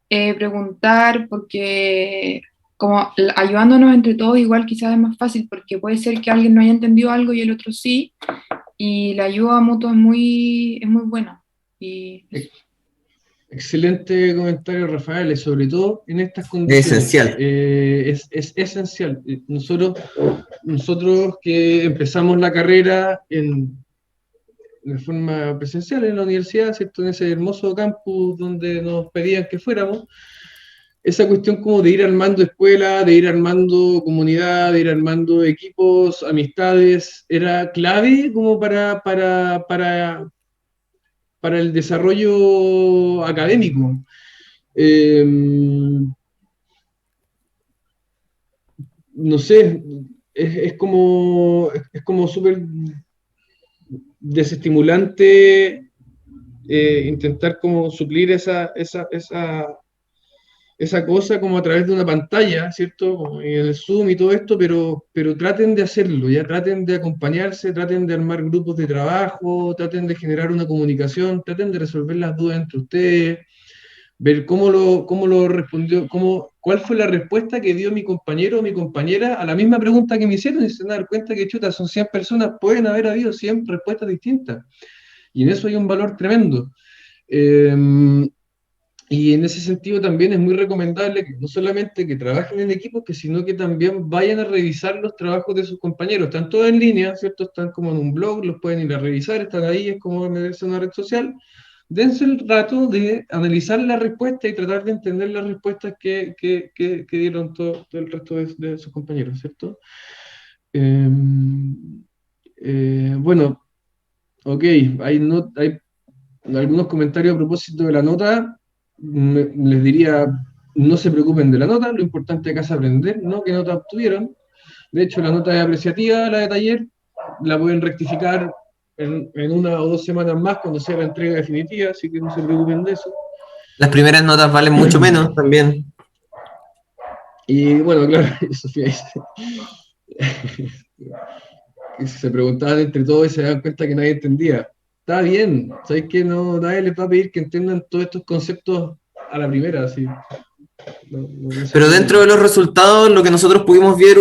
preguntar porque como ayudándonos entre todos igual quizás es más fácil porque puede ser que alguien no haya entendido algo y el otro sí, y la ayuda mutua es muy buena. Y Excelente comentario, Rafael, y sobre todo en estas Es condiciones. esencial. Es esencial. Nosotros que empezamos la carrera de forma presencial en la universidad, ¿cierto? En ese hermoso campus donde nos pedían que fuéramos, esa cuestión como de ir armando escuela, de ir armando comunidad, de ir armando equipos, amistades, era clave como para el desarrollo académico. No sé, es como súper desestimulante intentar como suplir esa cosa como a través de una pantalla, ¿cierto? Como en el Zoom y todo esto, pero traten de hacerlo, ya traten de acompañarse, traten de armar grupos de trabajo, traten de generar una comunicación, traten de resolver las dudas entre ustedes, ver cómo lo respondió, cuál fue la respuesta que dio mi compañero o mi compañera a la misma pregunta que me hicieron, y se van a dar cuenta que, chuta, son 100 personas, pueden haber habido 100 respuestas distintas, y en eso hay un valor tremendo. Y en ese sentido también es muy recomendable que no solamente que trabajen en equipos, sino que también vayan a revisar los trabajos de sus compañeros. Están todos en línea, ¿cierto? Están como en un blog, los pueden ir a revisar, están ahí, es como meterse en una red social. Dense el rato de analizar la respuesta y tratar de entender las respuestas que dieron todo el resto de sus compañeros, ¿cierto? Bueno, ok, hay algunos comentarios a propósito de la nota. Les diría, no se preocupen de la nota, lo importante acá es aprender, ¿no? ¿Qué nota obtuvieron? De hecho, la nota es apreciativa, la de taller, la pueden rectificar en 1 o 2 semanas más cuando sea la entrega definitiva, así que no se preocupen de eso. Las primeras notas valen mucho menos también. Y bueno, claro, Sofía dice que se preguntaban entre todos y se daban cuenta que nadie entendía. Está bien, ¿sabéis que no, nadie les va a pedir que entiendan todos estos conceptos a la primera? Así. Pero dentro de los resultados, lo que nosotros pudimos ver,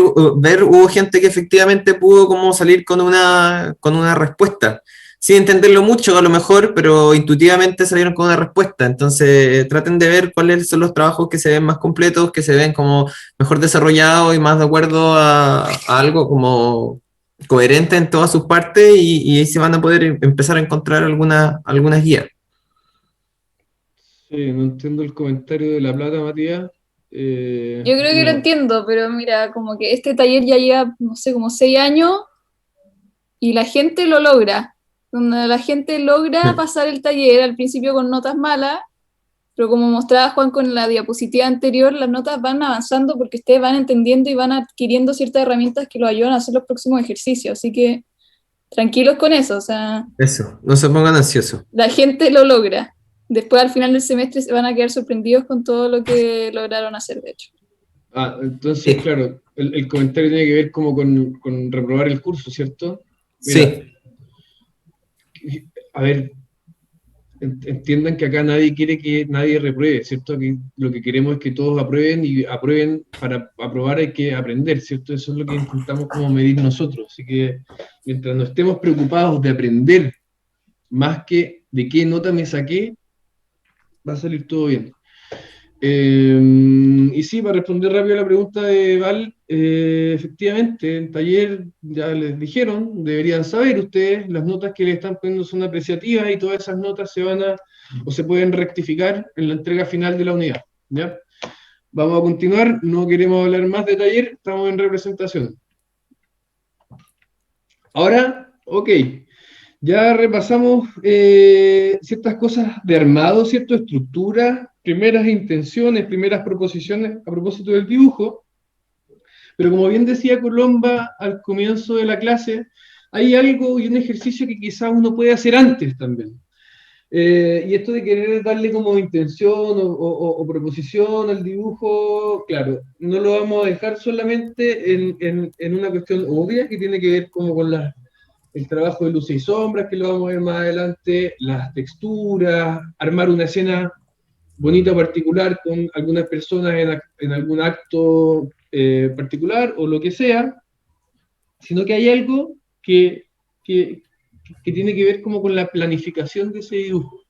hubo gente que efectivamente pudo como salir con una respuesta. Sin entenderlo mucho a lo mejor, pero intuitivamente salieron con una respuesta. Entonces traten de ver cuáles son los trabajos que se ven más completos, que se ven como mejor desarrollados y más de acuerdo a algo como coherente en todas sus partes, y ahí se van a poder empezar a encontrar algunas guías. Sí, no entiendo el comentario de La Plata, Matías. Yo creo que lo No. entiendo, pero mira, como que este taller ya lleva, no sé, como 6 años y la gente lo logra. Donde la gente logra pasar el taller al principio con notas malas, pero como mostraba Juan con la diapositiva anterior, las notas van avanzando porque ustedes van entendiendo y van adquiriendo ciertas herramientas que lo ayudan a hacer los próximos ejercicios. Así que tranquilos con eso, o sea, Eso, no se pongan ansiosos. la gente lo logra. Después al final del semestre se van a quedar sorprendidos con todo lo que lograron hacer, de hecho. Entonces, Sí. claro, el comentario tiene que ver como con reprobar el curso, ¿cierto? Sí. A ver, entiendan que acá nadie quiere que nadie repruebe, ¿cierto? Que lo que queremos es que todos aprueben, y aprueben. Para aprobar hay que aprender, ¿cierto? Eso es lo que intentamos como medir nosotros. Así que mientras no estemos preocupados de aprender más que de qué nota me saqué, va a salir todo bien. Y sí, para responder rápido a la pregunta de Val, efectivamente, en taller ya les dijeron, deberían saber ustedes, las notas que le están poniendo son apreciativas y todas esas notas se van a, o se pueden rectificar en la entrega final de la unidad, ¿ya? Vamos a continuar, no queremos hablar más de taller, estamos en representación. Ahora, ok, ya repasamos ciertas cosas de armado, ciertas estructuras, primeras intenciones, primeras proposiciones a propósito del dibujo, pero como bien decía Colomba al comienzo de la clase, hay algo y un ejercicio que quizás uno puede hacer antes también. Y esto de querer darle como intención o proposición al dibujo, claro, no lo vamos a dejar solamente en una cuestión obvia que tiene que ver como con el trabajo de luces y sombras, que lo vamos a ver más adelante, las texturas, armar una escena bonita particular con algunas personas en algún acto particular o lo que sea, sino que hay algo que tiene que ver como con la planificación de ese dibujo,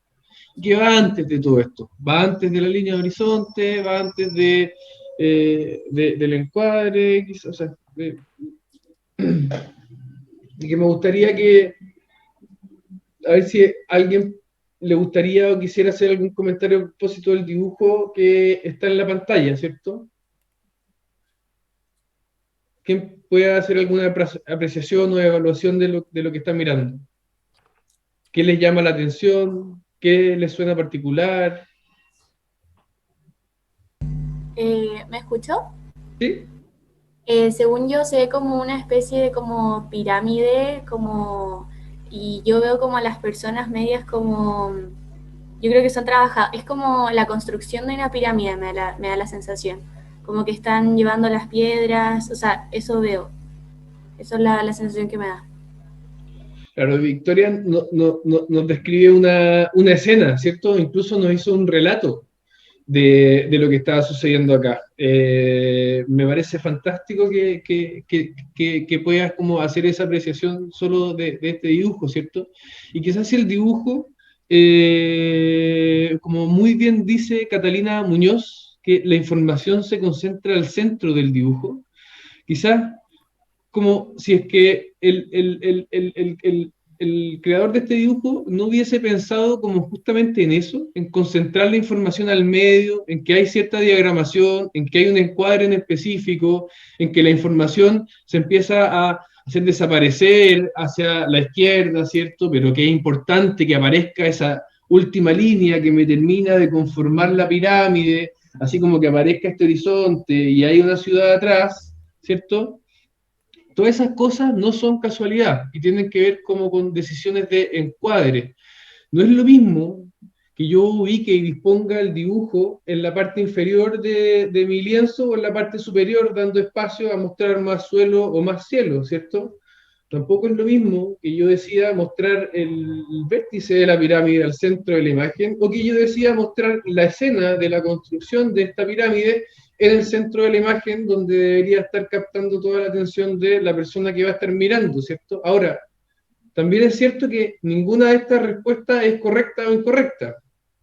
que va antes de todo esto, va antes de la línea de horizonte, va antes del encuadre, quizás, o sea, y que me gustaría a ver si a alguien le gustaría o quisiera hacer algún comentario a propósito del dibujo que está en la pantalla, ¿cierto? ¿Quién puede hacer alguna apreciación o evaluación de lo que está mirando? ¿Qué les llama la atención? ¿Qué les suena particular? ¿Me escuchó? ¿Sí? Según yo se ve como una especie de como pirámide, como, y yo veo como a las personas medias como, yo creo que son trabajadas, es como la construcción de una pirámide, me da la sensación, como que están llevando las piedras, o sea, eso veo, eso es la sensación que me da. Claro, Victoria nos describe una escena, ¿cierto? Incluso nos hizo un relato de lo que estaba sucediendo acá. Me parece fantástico que puedas como hacer esa apreciación solo de este dibujo, ¿cierto? Y quizás si el dibujo, como muy bien dice Catalina Muñoz, que la información se concentra al centro del dibujo, quizás como si es que el creador de este dibujo no hubiese pensado como justamente en eso, en concentrar la información al medio, en que hay cierta diagramación, en que hay un encuadre en específico, en que la información se empieza a hacer desaparecer hacia la izquierda, ¿cierto? Pero que es importante que aparezca esa última línea que me termina de conformar la pirámide, así como que aparezca este horizonte y hay una ciudad atrás, ¿cierto? Todas esas cosas no son casualidad y tienen que ver como con decisiones de encuadre. No es lo mismo que yo ubique y disponga el dibujo en la parte inferior de mi lienzo o en la parte superior, dando espacio a mostrar más suelo o más cielo, ¿cierto? Tampoco es lo mismo que yo decida mostrar el vértice de la pirámide al centro de la imagen o que yo decida mostrar la escena de la construcción de esta pirámide en el centro de la imagen donde debería estar captando toda la atención de la persona que va a estar mirando, ¿cierto? Ahora, también es cierto que ninguna de estas respuestas es correcta o incorrecta.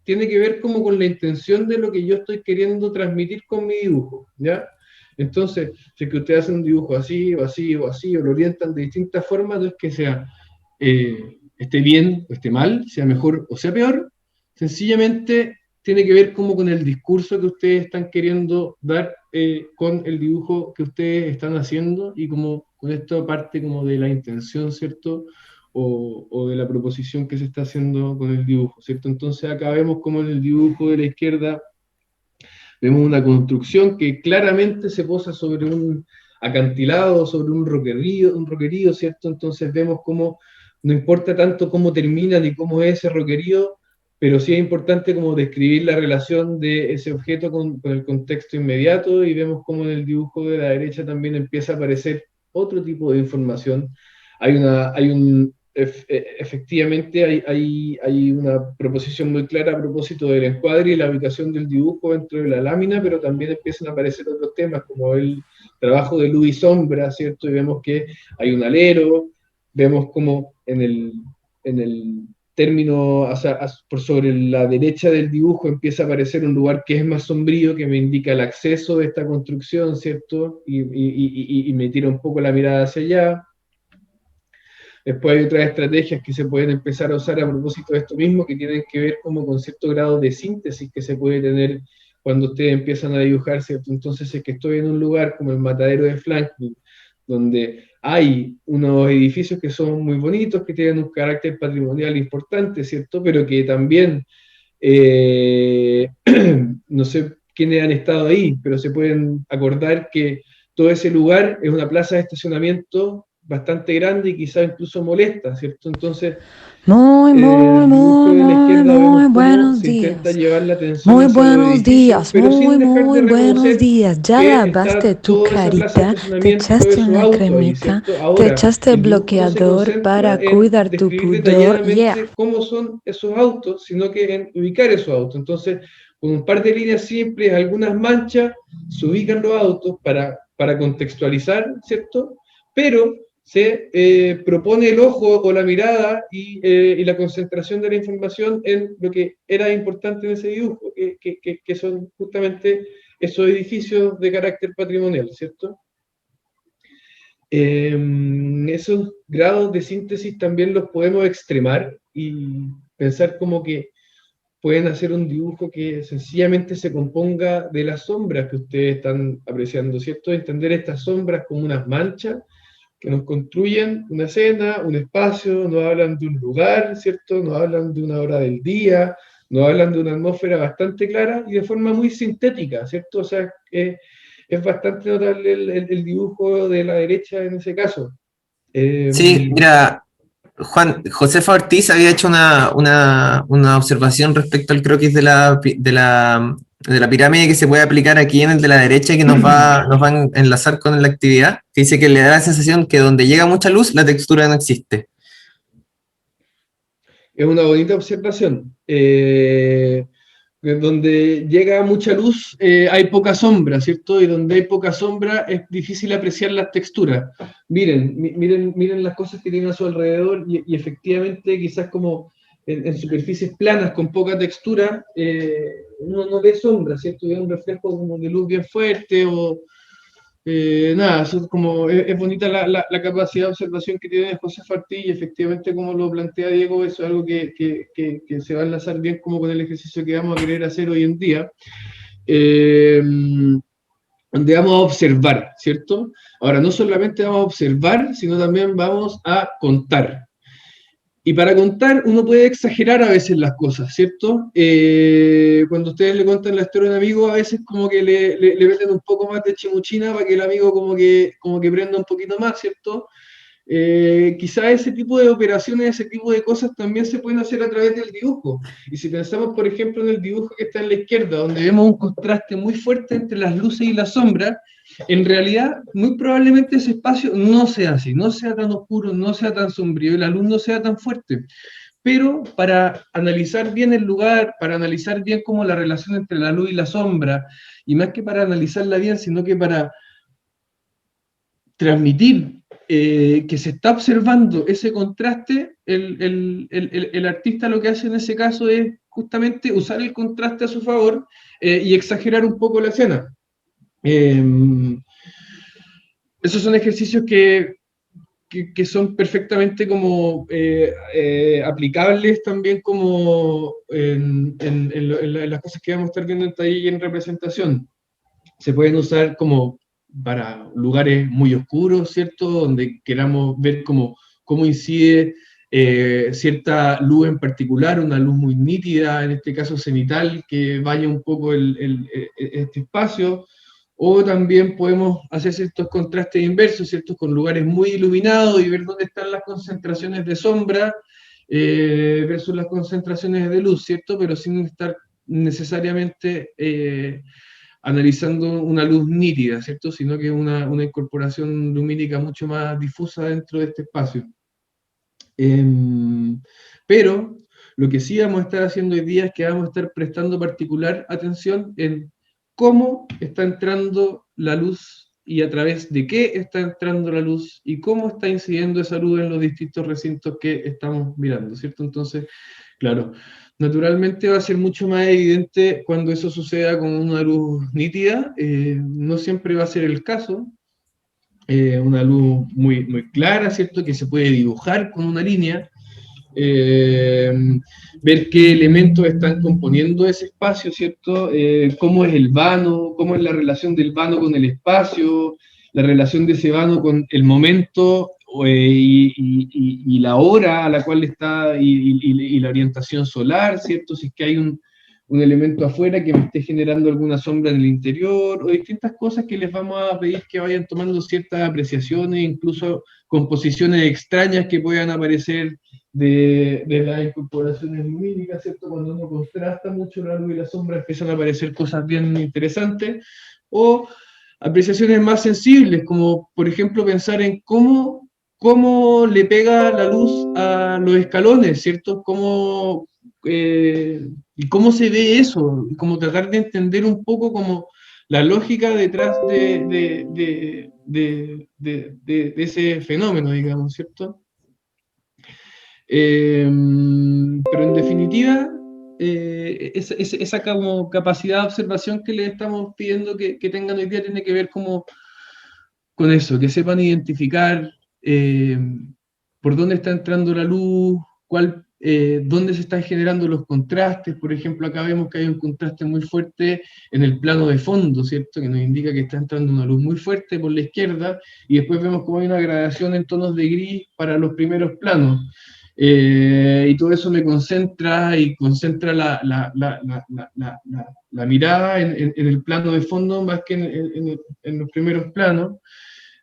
Tiene que ver como con la intención de lo que yo estoy queriendo transmitir con mi dibujo, ¿ya? Entonces, si es que usted hace un dibujo así, o así, o así, o lo orientan de distintas formas, no es que sea, esté bien o esté mal, sea mejor o sea peor, sencillamente tiene que ver como con el discurso que ustedes están queriendo dar con el dibujo que ustedes están haciendo y como con esto parte como de la intención, ¿cierto? O de la proposición que se está haciendo con el dibujo, ¿cierto? Entonces acá vemos como en el dibujo de la izquierda vemos una construcción que claramente se posa sobre un acantilado, sobre un roquerío, ¿cierto? Entonces vemos cómo no importa tanto cómo termina ni cómo es ese roquerío, pero sí es importante como describir la relación de ese objeto con el contexto inmediato y vemos cómo en el dibujo de la derecha también empieza a aparecer otro tipo de información. Efectivamente hay una proposición muy clara a propósito del encuadre y la ubicación del dibujo dentro de la lámina, pero también empiezan a aparecer otros temas como el trabajo de luz y sombra, ¿cierto? Y vemos que hay un alero, vemos como en el término, o sea, por sobre la derecha del dibujo empieza a aparecer un lugar que es más sombrío, que me indica el acceso de esta construcción, ¿cierto? Y me tira un poco la mirada hacia allá. Después hay otras estrategias que se pueden empezar a usar a propósito de esto mismo, que tienen que ver como con cierto grado de síntesis que se puede tener cuando ustedes empiezan a dibujar, ¿cierto? Entonces, es que estoy en un lugar como el Matadero de Franklin, donde hay unos edificios que son muy bonitos, que tienen un carácter patrimonial importante, ¿cierto? Pero que también, no sé quiénes han estado ahí, pero se pueden acordar que todo ese lugar es una plaza de estacionamiento bastante grande y quizá incluso molesta, ¿cierto? Entonces, Muy, muy, el dibujo muy, de la muy, izquierda vemos muy cómo buenos se intenta días. llevar la atención Muy hacia los buenos edificios, días, pero sin muy, dejar de muy buenos reconocer días. Ya que lavaste está tu toda esa plaza de carita, te estacionamiento, echaste esos una autos ahí, cremita, ¿cierto? te Ahora, echaste el dibujo no se bloqueador concentra para en cuidar tu describir pudor. Yeah. detalladamente cómo son esos autos, sino que en ubicar esos autos. Entonces, con un par de líneas simples, algunas manchas, se ubican los autos para contextualizar, ¿cierto? Pero se propone el ojo o la mirada y la concentración de la información en lo que era importante en ese dibujo, que son justamente esos edificios de carácter patrimonial, ¿cierto? Esos grados de síntesis también los podemos extremar y pensar como que pueden hacer un dibujo que sencillamente se componga de las sombras que ustedes están apreciando, ¿cierto? Entender estas sombras como unas manchas que nos construyen una escena, un espacio, nos hablan de un lugar, ¿cierto? Nos hablan de una hora del día, nos hablan de una atmósfera bastante clara y de forma muy sintética, ¿cierto? O sea, es bastante notable el dibujo de la derecha en ese caso. Sí, mira, Josefa Ortiz había hecho una observación respecto al croquis de la pirámide que se puede aplicar aquí en el de la derecha y que nos va a enlazar con la actividad, que dice que le da la sensación que donde llega mucha luz, la textura no existe. Es una bonita observación. Donde llega mucha luz hay poca sombra, ¿cierto? Y donde hay poca sombra es difícil apreciar las texturas. Miren las cosas que tienen a su alrededor y efectivamente quizás como en superficies planas con poca textura uno no ve sombra, ¿cierto? Ve un reflejo como de luz bien fuerte o nada, eso es como, es bonita la capacidad de observación que tiene José Fartí y efectivamente como lo plantea Diego, eso es algo que se va a enlazar bien como con el ejercicio que vamos a querer hacer hoy en día, donde vamos a observar, ¿cierto? Ahora, no solamente vamos a observar, sino también vamos a contar. Y para contar, uno puede exagerar a veces las cosas, ¿cierto? Cuando ustedes le cuentan la historia a un amigo, a veces como que le meten un poco más de chimuchina para que el amigo como que prenda un poquito más, ¿cierto? Quizá ese tipo de operaciones, ese tipo de cosas también se pueden hacer a través del dibujo. Y si pensamos, por ejemplo, en el dibujo que está en la izquierda, donde vemos un contraste muy fuerte entre las luces y las sombras, en realidad, muy probablemente ese espacio no sea así, no sea tan oscuro, no sea tan sombrío y la luz no sea tan fuerte. Pero para analizar bien el lugar, para analizar bien cómo la relación entre la luz y la sombra, y más que para analizarla bien, sino que para transmitir que se está observando ese contraste, el artista lo que hace en ese caso es justamente usar el contraste a su favor y exagerar un poco la escena. Esos son ejercicios que son perfectamente como aplicables también como en las cosas que vamos a estar viendo en taller y en representación. Se pueden usar como para lugares muy oscuros, ¿cierto? Donde queramos ver cómo incide cierta luz en particular, una luz muy nítida, en este caso cenital, que vaya un poco este espacio. O también podemos hacer ciertos contrastes inversos, ¿cierto? Con lugares muy iluminados y ver dónde están las concentraciones de sombra versus las concentraciones de luz, ¿cierto? Pero sin estar necesariamente analizando una luz nítida, ¿cierto? Sino que una incorporación lumínica mucho más difusa dentro de este espacio. Pero lo que sí vamos a estar haciendo hoy día es que vamos a estar prestando particular atención en cómo está entrando la luz y a través de qué está entrando la luz y cómo está incidiendo esa luz en los distintos recintos que estamos mirando, ¿cierto? Entonces, claro, naturalmente va a ser mucho más evidente cuando eso suceda con una luz nítida, no siempre va a ser el caso, una luz muy, muy clara, ¿cierto? Que se puede dibujar con una línea, ver qué elementos están componiendo ese espacio, ¿cierto? Cómo es el vano, cómo es la relación del vano con el espacio, la relación de ese vano con el momento y la hora a la cual está y la orientación solar, ¿cierto? Si es que hay un elemento afuera que me esté generando alguna sombra en el interior, o distintas cosas que les vamos a pedir que vayan tomando ciertas apreciaciones, incluso composiciones extrañas que puedan aparecer de las incorporaciones lumínicas, ¿cierto? Cuando uno contrasta mucho la luz y la sombra, empiezan a aparecer cosas bien interesantes, o apreciaciones más sensibles, como por ejemplo pensar en cómo le pega la luz a los escalones, ¿cierto? Y cómo se ve eso, y como tratar de entender un poco como la lógica detrás de ese fenómeno, digamos, ¿cierto? Pero en definitiva, esa como capacidad de observación que les estamos pidiendo que tengan hoy día tiene que ver como con eso, que sepan identificar por dónde está entrando la luz, dónde se están generando los contrastes. Por ejemplo, acá vemos que hay un contraste muy fuerte en el plano de fondo, ¿cierto? Que nos indica que está entrando una luz muy fuerte por la izquierda, y después vemos como hay una gradación en tonos de gris para los primeros planos. Y todo eso me concentra la mirada en el plano de fondo más que en los primeros planos.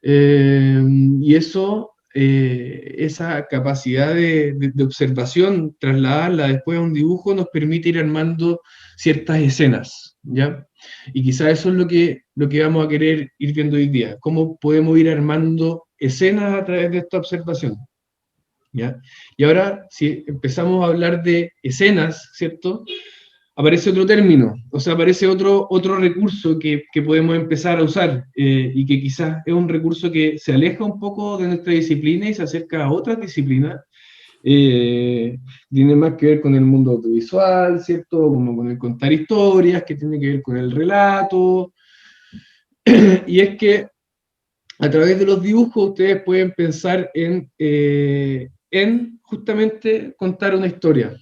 Y eso, esa capacidad de observación, trasladarla después a un dibujo, nos permite ir armando ciertas escenas, ¿ya? Y quizás eso es lo que vamos a querer ir viendo hoy día, cómo podemos ir armando escenas a través de esta observación, ¿ya? Y ahora, si empezamos a hablar de escenas, ¿cierto?, aparece otro término, o sea, aparece otro recurso que podemos empezar a usar, y que quizás es un recurso que se aleja un poco de nuestra disciplina y se acerca a otras disciplinas. Tiene más que ver con el mundo audiovisual, ¿cierto?, como con el contar historias, que tiene que ver con el relato, y es que a través de los dibujos ustedes pueden pensar en justamente contar una historia.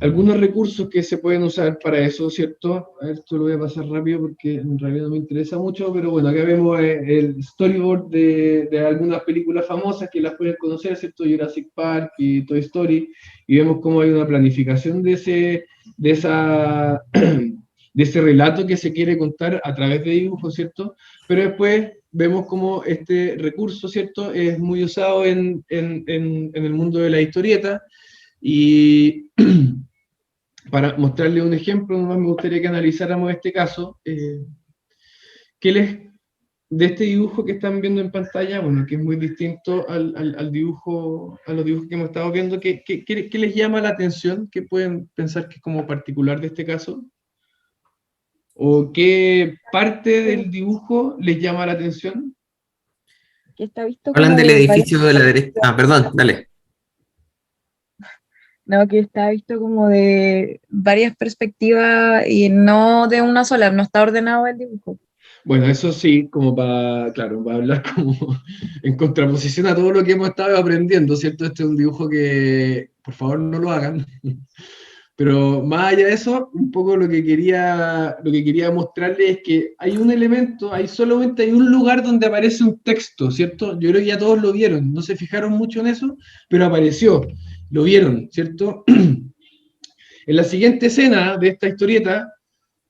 Algunos recursos que se pueden usar para eso, ¿cierto? A ver, esto lo voy a pasar rápido porque en realidad no me interesa mucho, pero bueno, acá vemos el storyboard de algunas películas famosas que las pueden conocer, ¿cierto? Jurassic Park y Toy Story, y vemos cómo hay una planificación de ese relato que se quiere contar a través de dibujos, ¿cierto? Pero después vemos cómo este recurso, ¿cierto?, es muy usado en el mundo de la historieta, y para mostrarles un ejemplo, nomás me gustaría que analizáramos este caso, de este dibujo que están viendo en pantalla, bueno, que es muy distinto a los dibujos que hemos estado viendo. ¿Qué les llama la atención? ¿Qué pueden pensar que es como particular de este caso? ¿O qué parte del dibujo les llama la atención? Que está visto Hablan como del de edificio de la derecha. Ah, perdón, dale. No, que está visto como de varias perspectivas y no de una sola, no está ordenado el dibujo. Bueno, eso sí, como claro, para hablar como en contraposición a todo lo que hemos estado aprendiendo, ¿cierto? Este es un dibujo que, por favor, no lo hagan. Pero más allá de eso, un poco lo que quería mostrarles es que hay un elemento, solamente hay un lugar donde aparece un texto, ¿cierto? Yo creo que ya todos lo vieron, no se fijaron mucho en eso, pero apareció, lo vieron, ¿cierto? En la siguiente escena de esta historieta,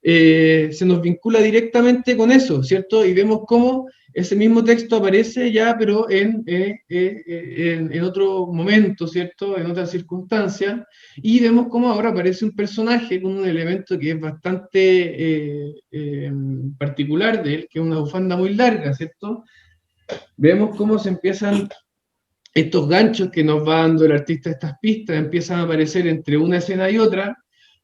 se nos vincula directamente con eso, ¿cierto? Y vemos cómo ese mismo texto aparece ya, pero en otro momento, ¿cierto? En otra circunstancia, y vemos cómo ahora aparece un personaje con un elemento que es bastante particular de él, que es una bufanda muy larga, ¿cierto? Vemos cómo se empiezan estos ganchos que nos va dando el artista, estas pistas, empiezan a aparecer entre una escena y otra,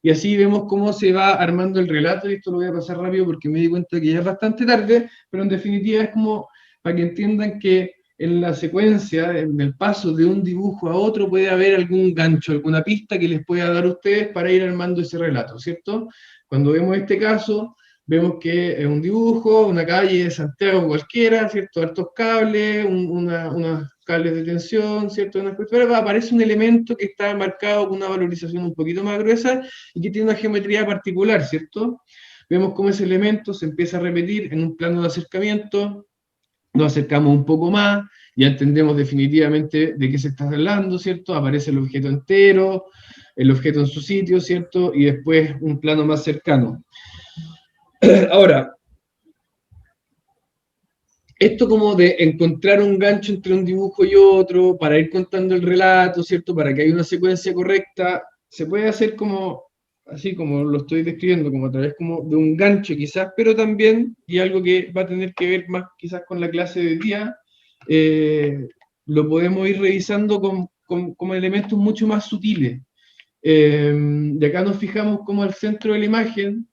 y así vemos cómo se va armando el relato, y esto lo voy a pasar rápido porque me di cuenta que ya es bastante tarde, pero en definitiva es como para que entiendan que en la secuencia, en el paso de un dibujo a otro, puede haber algún gancho, alguna pista que les pueda dar a ustedes para ir armando ese relato, ¿cierto? Cuando vemos este caso, vemos que es un dibujo, una calle de Santiago cualquiera, ¿cierto? Hartos cables, unos cables de tensión, ¿cierto? Pero aparece un elemento que está marcado con una valorización un poquito más gruesa y que tiene una geometría particular, ¿cierto? Vemos cómo ese elemento se empieza a repetir en un plano de acercamiento, nos acercamos un poco más, ya entendemos definitivamente de qué se está hablando, ¿cierto? Aparece el objeto entero, el objeto en su sitio, ¿cierto? Y después un plano más cercano. Ahora, esto como de encontrar un gancho entre un dibujo y otro, para ir contando el relato, ¿cierto? Para que haya una secuencia correcta, se puede hacer como, así como lo estoy describiendo, como a través como de un gancho quizás, pero también, y algo que va a tener que ver más quizás con la clase de día, lo podemos ir revisando con elementos mucho más sutiles. De acá nos fijamos como al centro de la imagen,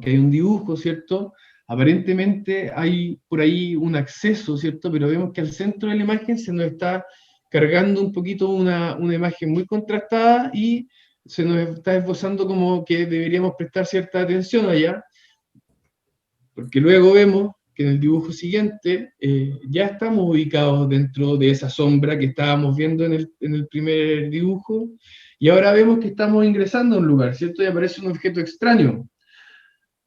que hay un dibujo, ¿cierto? Aparentemente hay por ahí un acceso, ¿cierto? Pero vemos que al centro de la imagen se nos está cargando un poquito una imagen muy contrastada y se nos está esbozando como que deberíamos prestar cierta atención allá, porque luego vemos que en el dibujo siguiente ya estamos ubicados dentro de esa sombra que estábamos viendo en el primer dibujo, y ahora vemos que estamos ingresando a un lugar, ¿cierto? Y aparece un objeto extraño.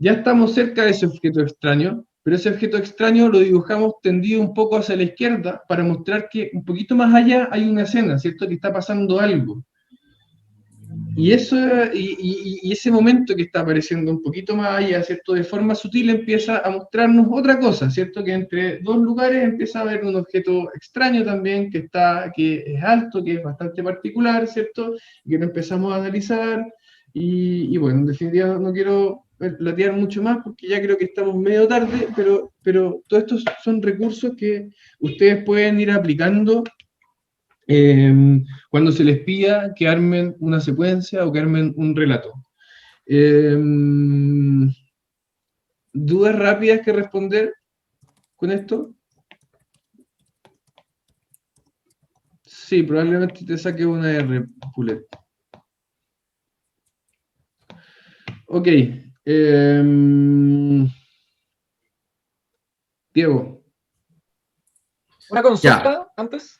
Ya estamos cerca de ese objeto extraño, pero ese objeto extraño lo dibujamos tendido un poco hacia la izquierda para mostrar que un poquito más allá hay una escena, ¿cierto? Que está pasando algo. Y ese momento que está apareciendo un poquito más allá, ¿cierto? De forma sutil empieza a mostrarnos otra cosa, ¿cierto? Que entre dos lugares empieza a haber un objeto extraño también, que es alto, que es bastante particular, ¿cierto? Y que lo empezamos a analizar, y bueno, en definitiva no quiero platear mucho más porque ya creo que estamos medio tarde, pero todos estos son recursos que ustedes pueden ir aplicando cuando se les pida que armen una secuencia o que armen un relato. ¿Dudas rápidas que responder con esto? Sí, probablemente te saque una R, Pulet. Ok. Diego. Una consulta antes.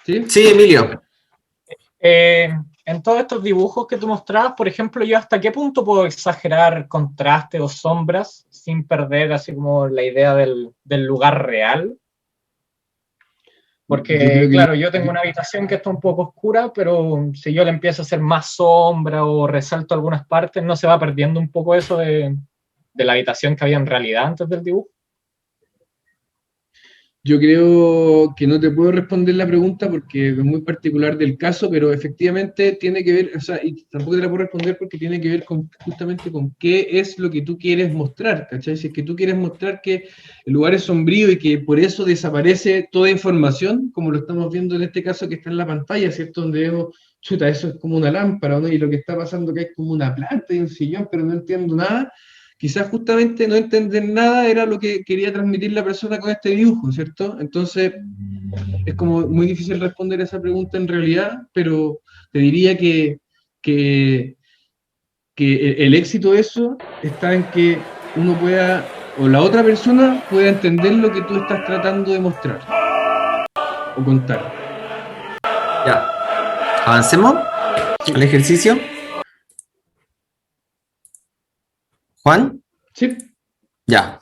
¿Sí? Sí, Emilio. En todos estos dibujos que tú mostrabas, por ejemplo, ¿yo hasta qué punto puedo exagerar contraste o sombras sin perder así como la idea del lugar real? Porque, claro, yo tengo una habitación que está un poco oscura, pero si yo le empiezo a hacer más sombra o resalto algunas partes, ¿no se va perdiendo un poco eso de la habitación que había en realidad antes del dibujo? Yo creo que no te puedo responder la pregunta porque es muy particular del caso, pero efectivamente tiene que ver, o sea, y tampoco te la puedo responder porque tiene que ver justamente con qué es lo que tú quieres mostrar, ¿cachai? Si es que tú quieres mostrar que el lugar es sombrío y que por eso desaparece toda información, como lo estamos viendo en este caso que está en la pantalla, ¿cierto? Donde vemos, chuta, eso es como una lámpara, ¿no? Y lo que está pasando que es como una planta y un sillón, pero no entiendo nada. Quizás justamente no entender nada era lo que quería transmitir la persona con este dibujo, ¿cierto? Entonces, es como muy difícil responder esa pregunta en realidad, pero te diría que el éxito de eso está en que uno pueda, o la otra persona pueda entender lo que tú estás tratando de mostrar o contar. Ya. ¿Avancemos al ejercicio? ¿Juan? Sí. Ya.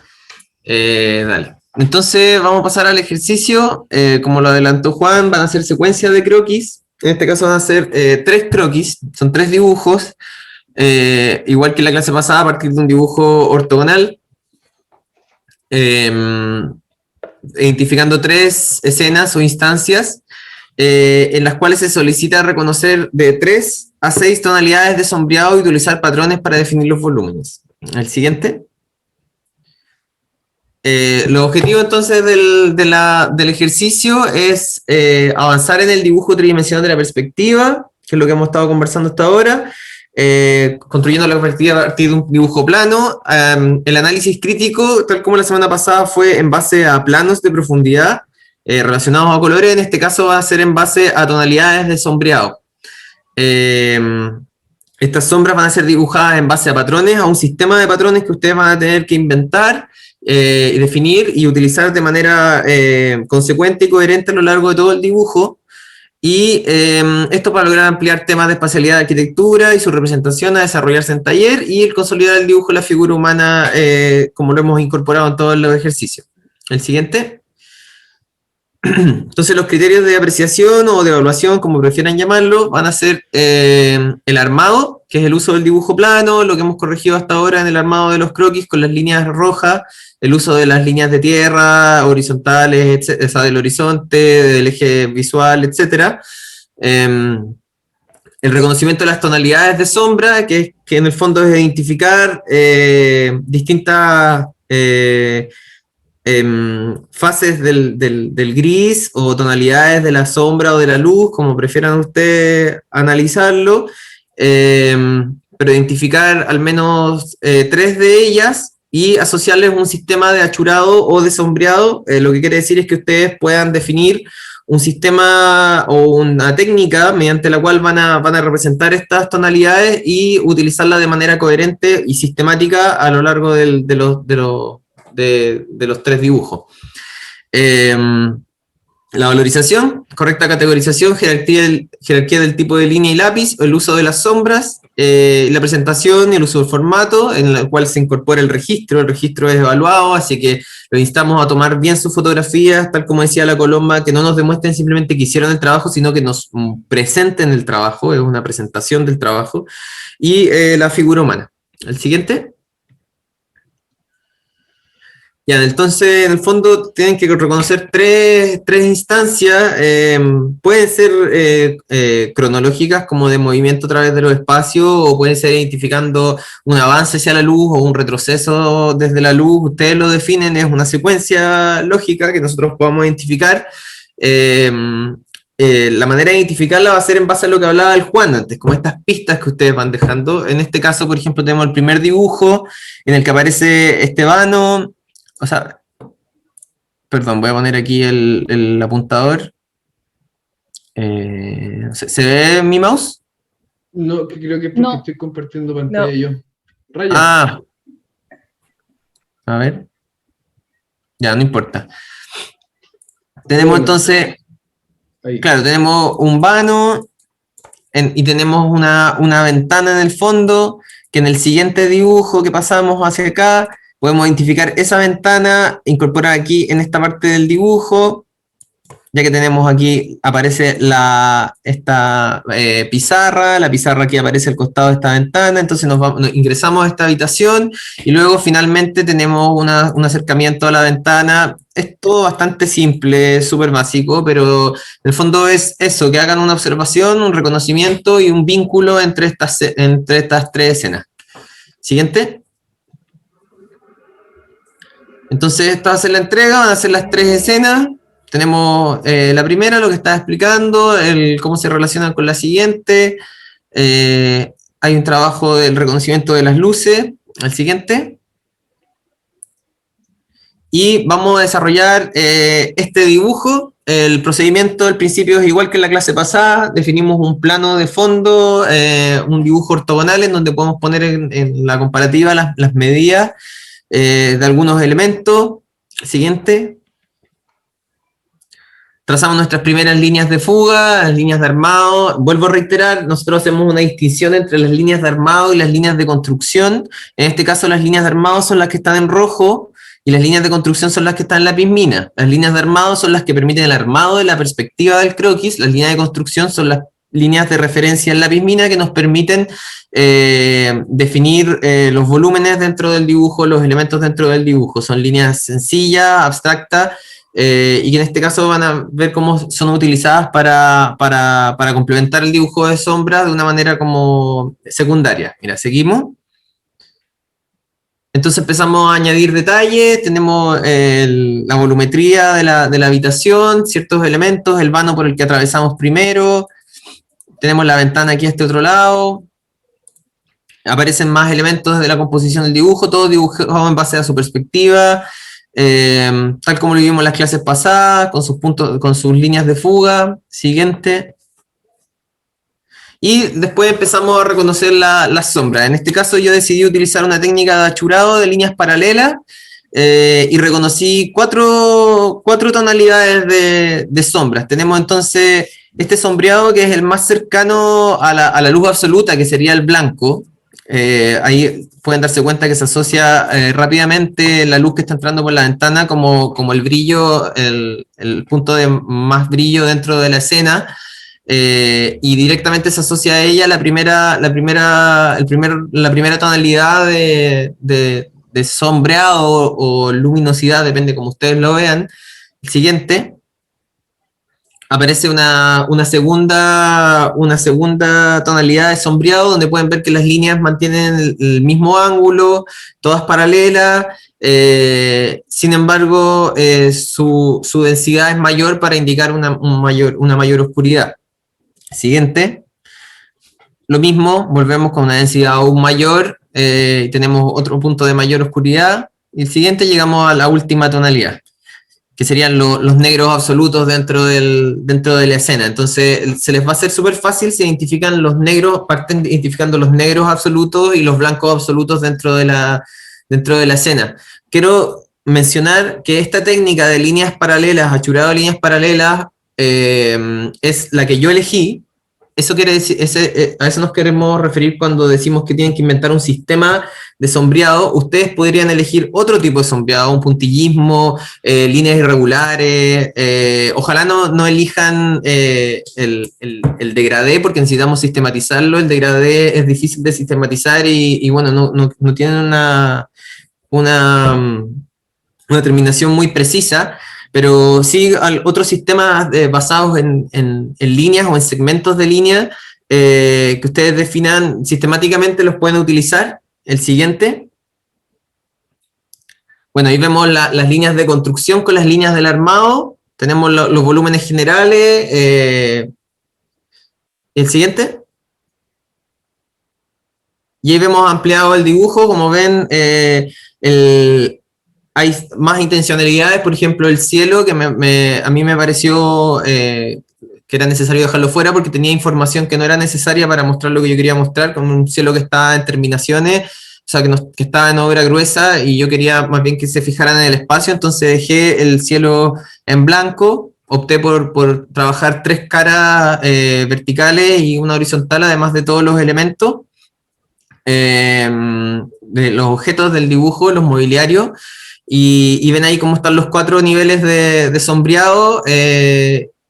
Dale. Entonces vamos a pasar al ejercicio. Como lo adelantó Juan, van a ser secuencias de croquis. En este caso van a ser 3 croquis, son 3 dibujos. Igual que en la clase pasada, a partir de un dibujo ortogonal. Identificando 3 escenas o instancias en las cuales se solicita reconocer de 3 a 6 tonalidades de sombreado y utilizar patrones para definir los volúmenes. El siguiente. Los objetivos entonces del ejercicio es avanzar en el dibujo tridimensional de la perspectiva, que es lo que hemos estado conversando hasta ahora, construyendo la perspectiva a partir de un dibujo plano. El análisis crítico, tal como la semana pasada, fue en base a planos de profundidad relacionados a colores. En este caso va a ser en base a tonalidades de sombreado. Estas sombras van a ser dibujadas en base a patrones, a un sistema de patrones que ustedes van a tener que inventar y definir y utilizar de manera consecuente y coherente a lo largo de todo el dibujo. Y esto para lograr ampliar temas de espacialidad de arquitectura y su representación a desarrollarse en taller y el consolidar el dibujo de la figura humana como lo hemos incorporado en todos los ejercicios. El siguiente. Entonces los criterios de apreciación o de evaluación, como prefieran llamarlo, van a ser el armado, que es el uso del dibujo plano, lo que hemos corregido hasta ahora en el armado de los croquis con las líneas rojas, el uso de las líneas de tierra, horizontales, o sea, del horizonte, del eje visual, etc. El reconocimiento de las tonalidades de sombra, que en el fondo es identificar distintas fases del gris o tonalidades de la sombra o de la luz, como prefieran ustedes analizarlo, pero identificar al menos 3 de ellas y asociarles un sistema de achurado o de sombreado. Lo que quiere decir es que ustedes puedan definir un sistema o una técnica mediante la cual van a representar estas tonalidades y utilizarla de manera coherente y sistemática a lo largo de los 3 dibujos. La valorización, correcta categorización, jerarquía del tipo de línea y lápiz, el uso de las sombras, la presentación y el uso del formato, en el cual se incorpora el registro es evaluado, así que los instamos a tomar bien sus fotografías, tal como decía la Colomba, que no nos demuestren simplemente que hicieron el trabajo, sino que nos presenten el trabajo, es una presentación del trabajo, y la figura humana. El siguiente. Ya, entonces, en el fondo, tienen que reconocer tres instancias, pueden ser cronológicas, como de movimiento a través de los espacios, o pueden ser identificando un avance hacia la luz, o un retroceso desde la luz, ustedes lo definen, es una secuencia lógica que nosotros podamos identificar. La manera de identificarla va a ser en base a lo que hablaba el Juan antes, como estas pistas que ustedes van dejando. En este caso, por ejemplo, tenemos el primer dibujo, en el que aparece Estebano. O sea, perdón, voy a poner aquí el apuntador. ¿Se ve mi mouse? No, que creo que es porque estoy compartiendo pantalla yo. Raya. Ah. A ver. Ya, no importa. Tenemos entonces, claro, tenemos un vano y tenemos una ventana en el fondo, que en el siguiente dibujo que pasamos hacia acá, podemos identificar esa ventana, incorporar aquí en esta parte del dibujo, ya que tenemos aquí, aparece esta pizarra, la pizarra aquí aparece al costado de esta ventana, entonces ingresamos a esta habitación, y luego finalmente tenemos un acercamiento a la ventana. Es todo bastante simple, súper básico, pero en el fondo es eso, que hagan una observación, un reconocimiento y un vínculo entre estas 3 escenas. Siguiente. Entonces esta va a ser la entrega, van a ser las 3 escenas. Tenemos la primera, lo que estaba explicando, cómo se relacionan con la siguiente. Hay un trabajo del reconocimiento de las luces. Al siguiente. Y vamos a desarrollar este dibujo. El procedimiento al principio es igual que en la clase pasada. Definimos un plano de fondo, un dibujo ortogonal en donde podemos poner en la comparativa las medidas de algunos elementos. Siguiente. Trazamos nuestras primeras líneas de fuga, las líneas de armado. Vuelvo a reiterar, nosotros hacemos una distinción entre las líneas de armado y las líneas de construcción. En este caso, las líneas de armado son las que están en rojo y las líneas de construcción son las que están en lápiz mina. Las líneas de armado son las que permiten el armado de la perspectiva del croquis. Las líneas de construcción son las líneas de referencia en lápiz mina que nos permiten definir los volúmenes dentro del dibujo, los elementos dentro del dibujo. Son líneas sencillas, abstractas, y que en este caso van a ver cómo son utilizadas para complementar el dibujo de sombra de una manera como secundaria. Mira, seguimos. Entonces empezamos a añadir detalles, tenemos la volumetría de la habitación, ciertos elementos, el vano por el que atravesamos primero, tenemos la ventana aquí a este otro lado, Aparecen más elementos de la composición del dibujo, todo dibujado en base a su perspectiva, tal como lo vimos en las clases pasadas, con sus puntos, con sus líneas de fuga. Siguiente. Y después empezamos a reconocer las sombras. En este caso yo decidí utilizar una técnica de achurado de líneas paralelas, y reconocí cuatro tonalidades de sombras. Tenemos entonces este sombreado que es el más cercano a la luz absoluta, que sería el blanco. Ahí pueden darse cuenta que se asocia rápidamente la luz que está entrando por la ventana como el brillo, el punto de más brillo dentro de la escena, y directamente se asocia a ella la primera tonalidad de sombreado o luminosidad, depende como ustedes lo vean. El siguiente. Aparece una segunda tonalidad de sombreado, donde pueden ver que las líneas mantienen el mismo ángulo, todas paralelas, sin embargo, su densidad es mayor para indicar una mayor oscuridad. Siguiente. Lo mismo, volvemos con una densidad aún mayor, tenemos otro punto de mayor oscuridad, y el siguiente llegamos a la última tonalidad, que serían los negros absolutos dentro de la escena. Entonces se les va a hacer súper fácil si identifican los negros, parten identificando los negros absolutos y los blancos absolutos dentro de la escena. Quiero mencionar que esta técnica de líneas paralelas, achurado de líneas paralelas, es la que yo elegí. Eso quiere decir, a eso nos queremos referir cuando decimos que tienen que inventar un sistema de sombreado. Ustedes podrían elegir otro tipo de sombreado, un puntillismo, líneas irregulares. Ojalá no elijan el degradé, porque necesitamos sistematizarlo. El degradé es difícil de sistematizar y bueno, no tienen una terminación muy precisa. Pero sí, otros sistemas basados en líneas o en segmentos de línea que ustedes definan sistemáticamente los pueden utilizar. El siguiente. Bueno, ahí vemos las líneas de construcción con las líneas del armado. Tenemos los volúmenes generales. El siguiente. Y ahí vemos ampliado el dibujo. Como ven, hay más intencionalidades, por ejemplo, el cielo, que a mí me pareció que era necesario dejarlo fuera porque tenía información que no era necesaria para mostrar lo que yo quería mostrar, como un cielo que estaba en terminaciones, o sea, que estaba en obra gruesa, y yo quería más bien que se fijaran en el espacio, entonces dejé el cielo en blanco, opté por trabajar 3 caras verticales y una horizontal, además de todos los elementos, de los objetos del dibujo, los mobiliarios. Y ven ahí cómo están los 4 niveles de sombreado,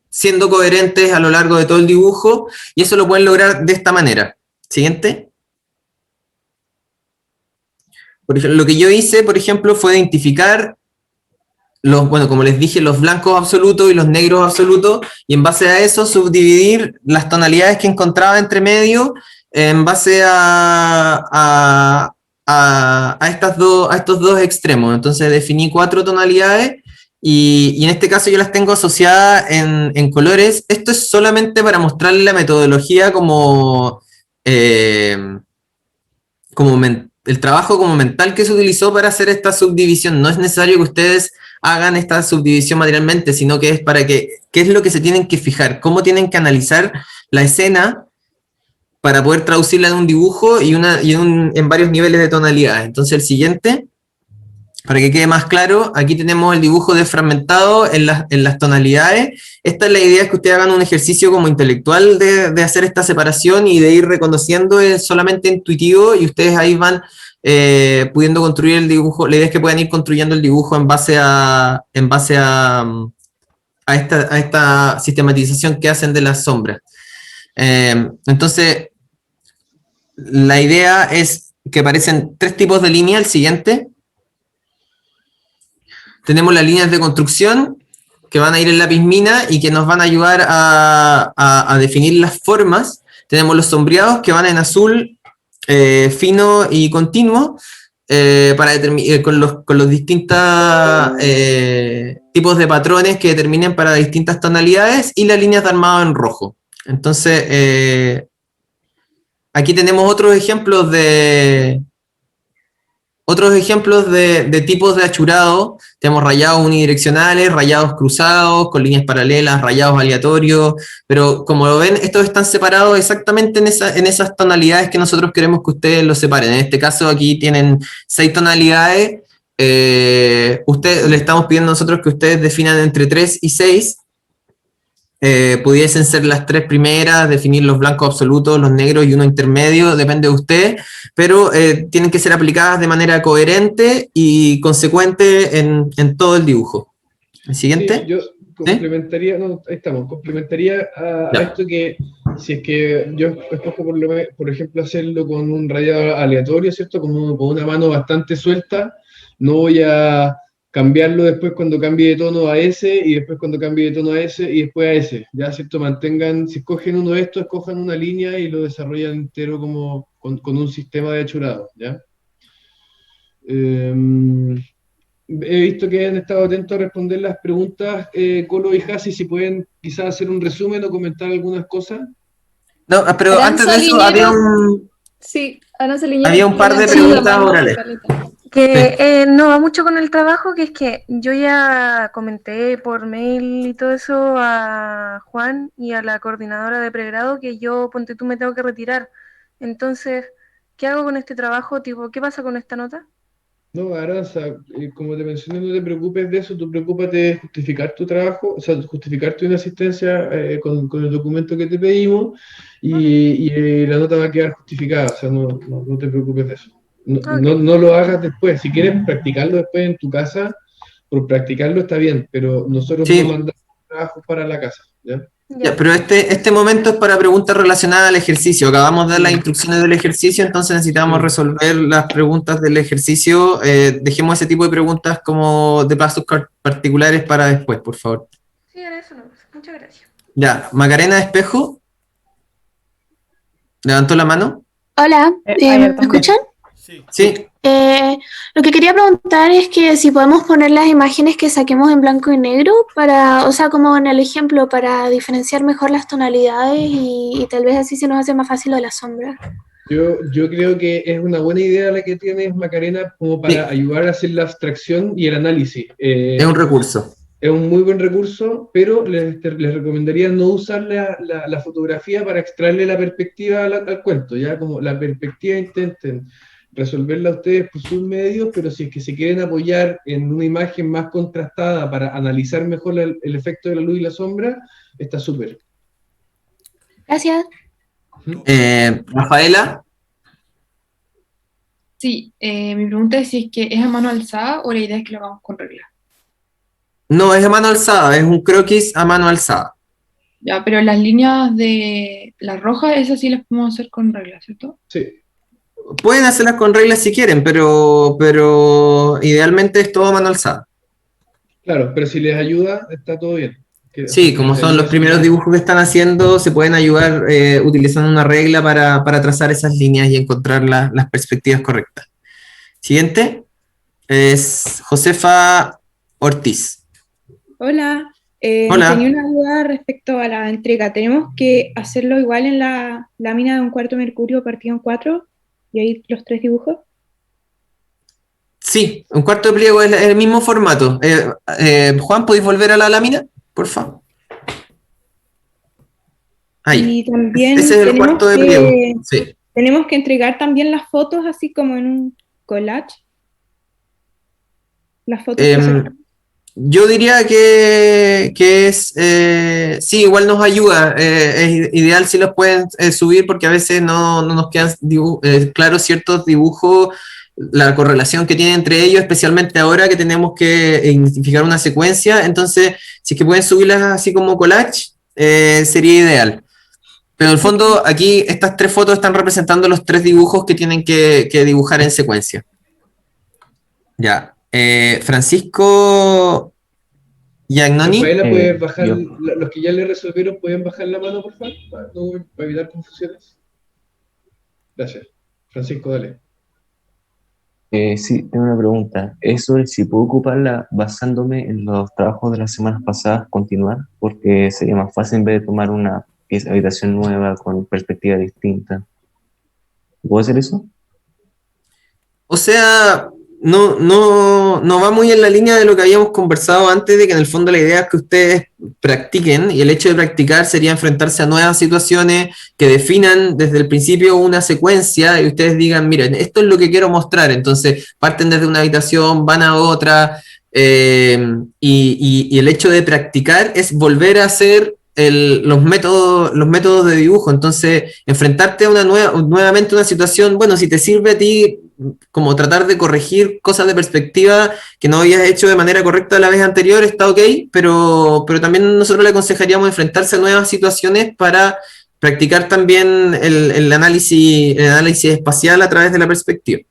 siendo coherentes a lo largo de todo el dibujo, y eso lo pueden lograr de esta manera. Siguiente. Por ejemplo, lo que yo hice, por ejemplo, fue identificar como les dije, los blancos absolutos y los negros absolutos, y en base a eso subdividir las tonalidades que encontraba entre medio en base a estos dos extremos. Entonces definí 4 tonalidades y en este caso yo las tengo asociadas en colores. Esto es solamente para mostrarles la metodología el trabajo como mental que se utilizó para hacer esta subdivisión. No es necesario que ustedes hagan esta subdivisión materialmente, sino que es para qué es lo que se tienen que fijar, cómo tienen que analizar la escena para poder traducirla en un dibujo y en varios niveles de tonalidades. Entonces el siguiente, para que quede más claro, aquí tenemos el dibujo desfragmentado en las tonalidades. Esta es la idea, es que ustedes hagan un ejercicio como intelectual de hacer esta separación y de ir reconociendo, es solamente intuitivo, y ustedes ahí van pudiendo construir el dibujo. La idea es que puedan ir construyendo el dibujo en base a esta sistematización que hacen de las sombras. Entonces, la idea es que aparecen 3 tipos de línea. El siguiente. Tenemos las líneas de construcción que van a ir en lápiz mina y que nos van a ayudar a definir las formas. Tenemos los sombreados que van en azul fino y continuo para con los distintos tipos de patrones que determinen para distintas tonalidades, y las líneas de armado en rojo. Entonces, aquí tenemos otros ejemplos de tipos de achurado. Tenemos rayados unidireccionales, rayados cruzados, con líneas paralelas, rayados aleatorios, pero como lo ven, estos están separados exactamente en esas tonalidades que nosotros queremos que ustedes los separen. En este caso aquí tienen 6 tonalidades. Le estamos pidiendo a nosotros que ustedes definan entre 3 y 6. Pudiesen ser las 3 primeras, definir los blancos absolutos, los negros y uno intermedio, depende de usted, pero tienen que ser aplicadas de manera coherente y consecuente en todo el dibujo. ¿El siguiente? Sí, yo complementaría, no, ahí estamos, complementaría a esto que si es que yo escojo por ejemplo hacerlo con un rayado aleatorio, ¿cierto? Como con una mano bastante suelta, no voy a cambiarlo después cuando cambie de tono a S, y después cuando cambie de tono a S, y después a S, ¿ya? ¿Cierto? Mantengan, si escogen uno de estos, escojan una línea y lo desarrollan entero como con un sistema de achurado, ¿ya? He visto que han estado atentos a responder las preguntas, Colo y Hasi, si pueden quizás hacer un resumen o comentar algunas cosas. No, pero antes de eso había un par de preguntas orales. Que no va mucho con el trabajo, que es que yo ya comenté por mail y todo eso a Juan y a la coordinadora de pregrado que yo, ponte tú, me tengo que retirar. Entonces, ¿qué hago con este trabajo? Tipo, ¿qué pasa con esta nota? No, Aranza, como te mencioné, no te preocupes de eso, tú preocúpate de justificar tu trabajo, o sea, justificarte una asistencia con el documento que te pedimos, y la nota va a quedar justificada, o sea, no te preocupes de eso. No lo hagas después. Si quieres practicarlo después en tu casa, por practicarlo está bien, pero nosotros no mandamos trabajos para la casa, ¿ya? Ya, pero este momento es para preguntas relacionadas al ejercicio. Acabamos de dar las instrucciones del ejercicio, entonces necesitamos resolver las preguntas del ejercicio. Dejemos ese tipo de preguntas como de pasos particulares para después, por favor. Sí, era eso, no. Muchas gracias. Ya, Macarena Espejo. ¿Levantó la mano? Hola, ¿me escuchan? Sí. Lo que quería preguntar es que si podemos poner las imágenes que saquemos en blanco y negro para, o sea, como en el ejemplo, para diferenciar mejor las tonalidades y tal vez así se nos hace más fácil lo de la sombra. Yo creo que es una buena idea la que tienes, Macarena, como para ayudar a hacer la abstracción y el análisis. Es un recurso. Es un muy buen recurso, pero les recomendaría no usar la fotografía para extraerle la perspectiva al cuento, ¿ya? Como la perspectiva intenten resolverla ustedes por sus medios, pero si es que se quieren apoyar en una imagen más contrastada para analizar mejor el efecto de la luz y la sombra, está súper. Gracias. Rafaela. Sí, mi pregunta es si es que es a mano alzada o la idea es que lo hagamos con regla. No, es a mano alzada, es un croquis a mano alzada. Ya, pero las líneas de las rojas, esas sí las podemos hacer con regla, ¿cierto? Sí. Pueden hacerlas con reglas si quieren, pero idealmente es todo a mano alzada. Claro, pero si les ayuda, está todo bien. Sí, como son los primeros dibujos que están haciendo, se pueden ayudar utilizando una regla para trazar esas líneas y encontrar las perspectivas correctas. Siguiente es Josefa Ortiz. Hola. Hola. Tenía una duda respecto a la entrega. ¿Tenemos que hacerlo igual en la lámina de un cuarto mercurio partido en 4? ¿Y ahí los 3 dibujos? Sí, un cuarto de pliego es el mismo formato. Juan, ¿podéis volver a la lámina? Por favor. Ahí. Y también ese es el cuarto de pliego. Sí. Tenemos que entregar también las fotos así como en un collage. Las fotos que sacamos. Yo diría que es, sí, igual nos ayuda, es ideal si los pueden subir porque a veces no nos quedan claros ciertos dibujos, la correlación que tiene entre ellos, especialmente ahora que tenemos que identificar una secuencia, entonces si es que pueden subirlas así como collage, sería ideal. Pero en el fondo aquí estas 3 fotos están representando los 3 dibujos que tienen que dibujar en secuencia. Ya. Francisco Yagnoni. Rafaela, ¿puedes bajar? Los que ya le resolvieron, ¿pueden bajar la mano, por favor? Para evitar confusiones. Gracias. Francisco, dale. Sí, tengo una pregunta. Eso es si puedo ocuparla basándome en los trabajos de las semanas pasadas, continuar, porque sería más fácil en vez de tomar una habitación nueva con perspectiva distinta. ¿Puedo hacer eso? O sea, no va muy en la línea de lo que habíamos conversado antes, de que en el fondo la idea es que ustedes practiquen, y el hecho de practicar sería enfrentarse a nuevas situaciones que definan desde el principio una secuencia y ustedes digan, miren, esto es lo que quiero mostrar. Entonces parten desde una habitación, van a otra, y el hecho de practicar es volver a hacer los métodos de dibujo. Entonces, enfrentarte a nuevamente a una situación, bueno, si te sirve a ti como tratar de corregir cosas de perspectiva que no habías hecho de manera correcta la vez anterior, está ok, pero también nosotros le aconsejaríamos enfrentarse a nuevas situaciones para practicar también el análisis espacial a través de la perspectiva.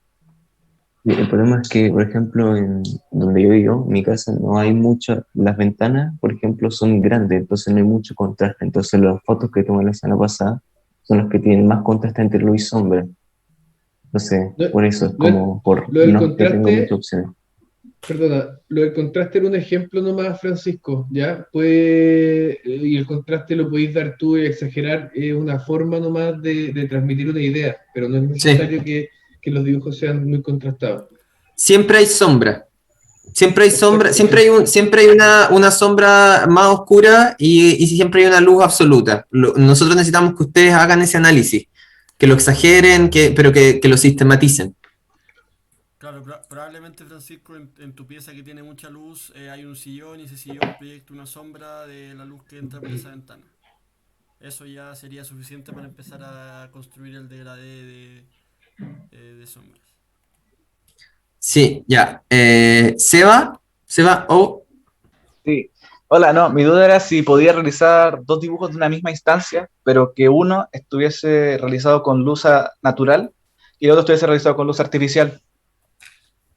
El problema es que, por ejemplo, en donde yo vivo, mi casa, no hay muchas, las ventanas, por ejemplo, son grandes, entonces no hay mucho contraste. Entonces las fotos que tomé la semana pasada son las que tienen más contraste entre luz y sombra. Entonces, por eso es como, lo del no que tengo contraste, muchas opciones. perdona, lo del contraste era un ejemplo nomás, Francisco, ¿ya? Y el contraste lo podéis dar tú y exagerar, es una forma nomás de transmitir una idea, pero no es necesario que los dibujos sean muy contrastados. Siempre hay sombra. Siempre hay sombra, siempre hay una sombra más oscura y siempre hay una luz absoluta. Nosotros necesitamos que ustedes hagan ese análisis, que lo exageren, pero que lo sistematicen. Claro, probablemente, Francisco, en tu pieza que tiene mucha luz, hay un sillón y ese sillón proyecta una sombra de la luz que entra por esa ventana. Eso ya sería suficiente para empezar a construir el degradé de sombras. Sí, ya. Seba, Sí. Hola, no, mi duda era si podía realizar dos dibujos de una misma instancia, pero que uno estuviese realizado con luz natural y el otro estuviese realizado con luz artificial.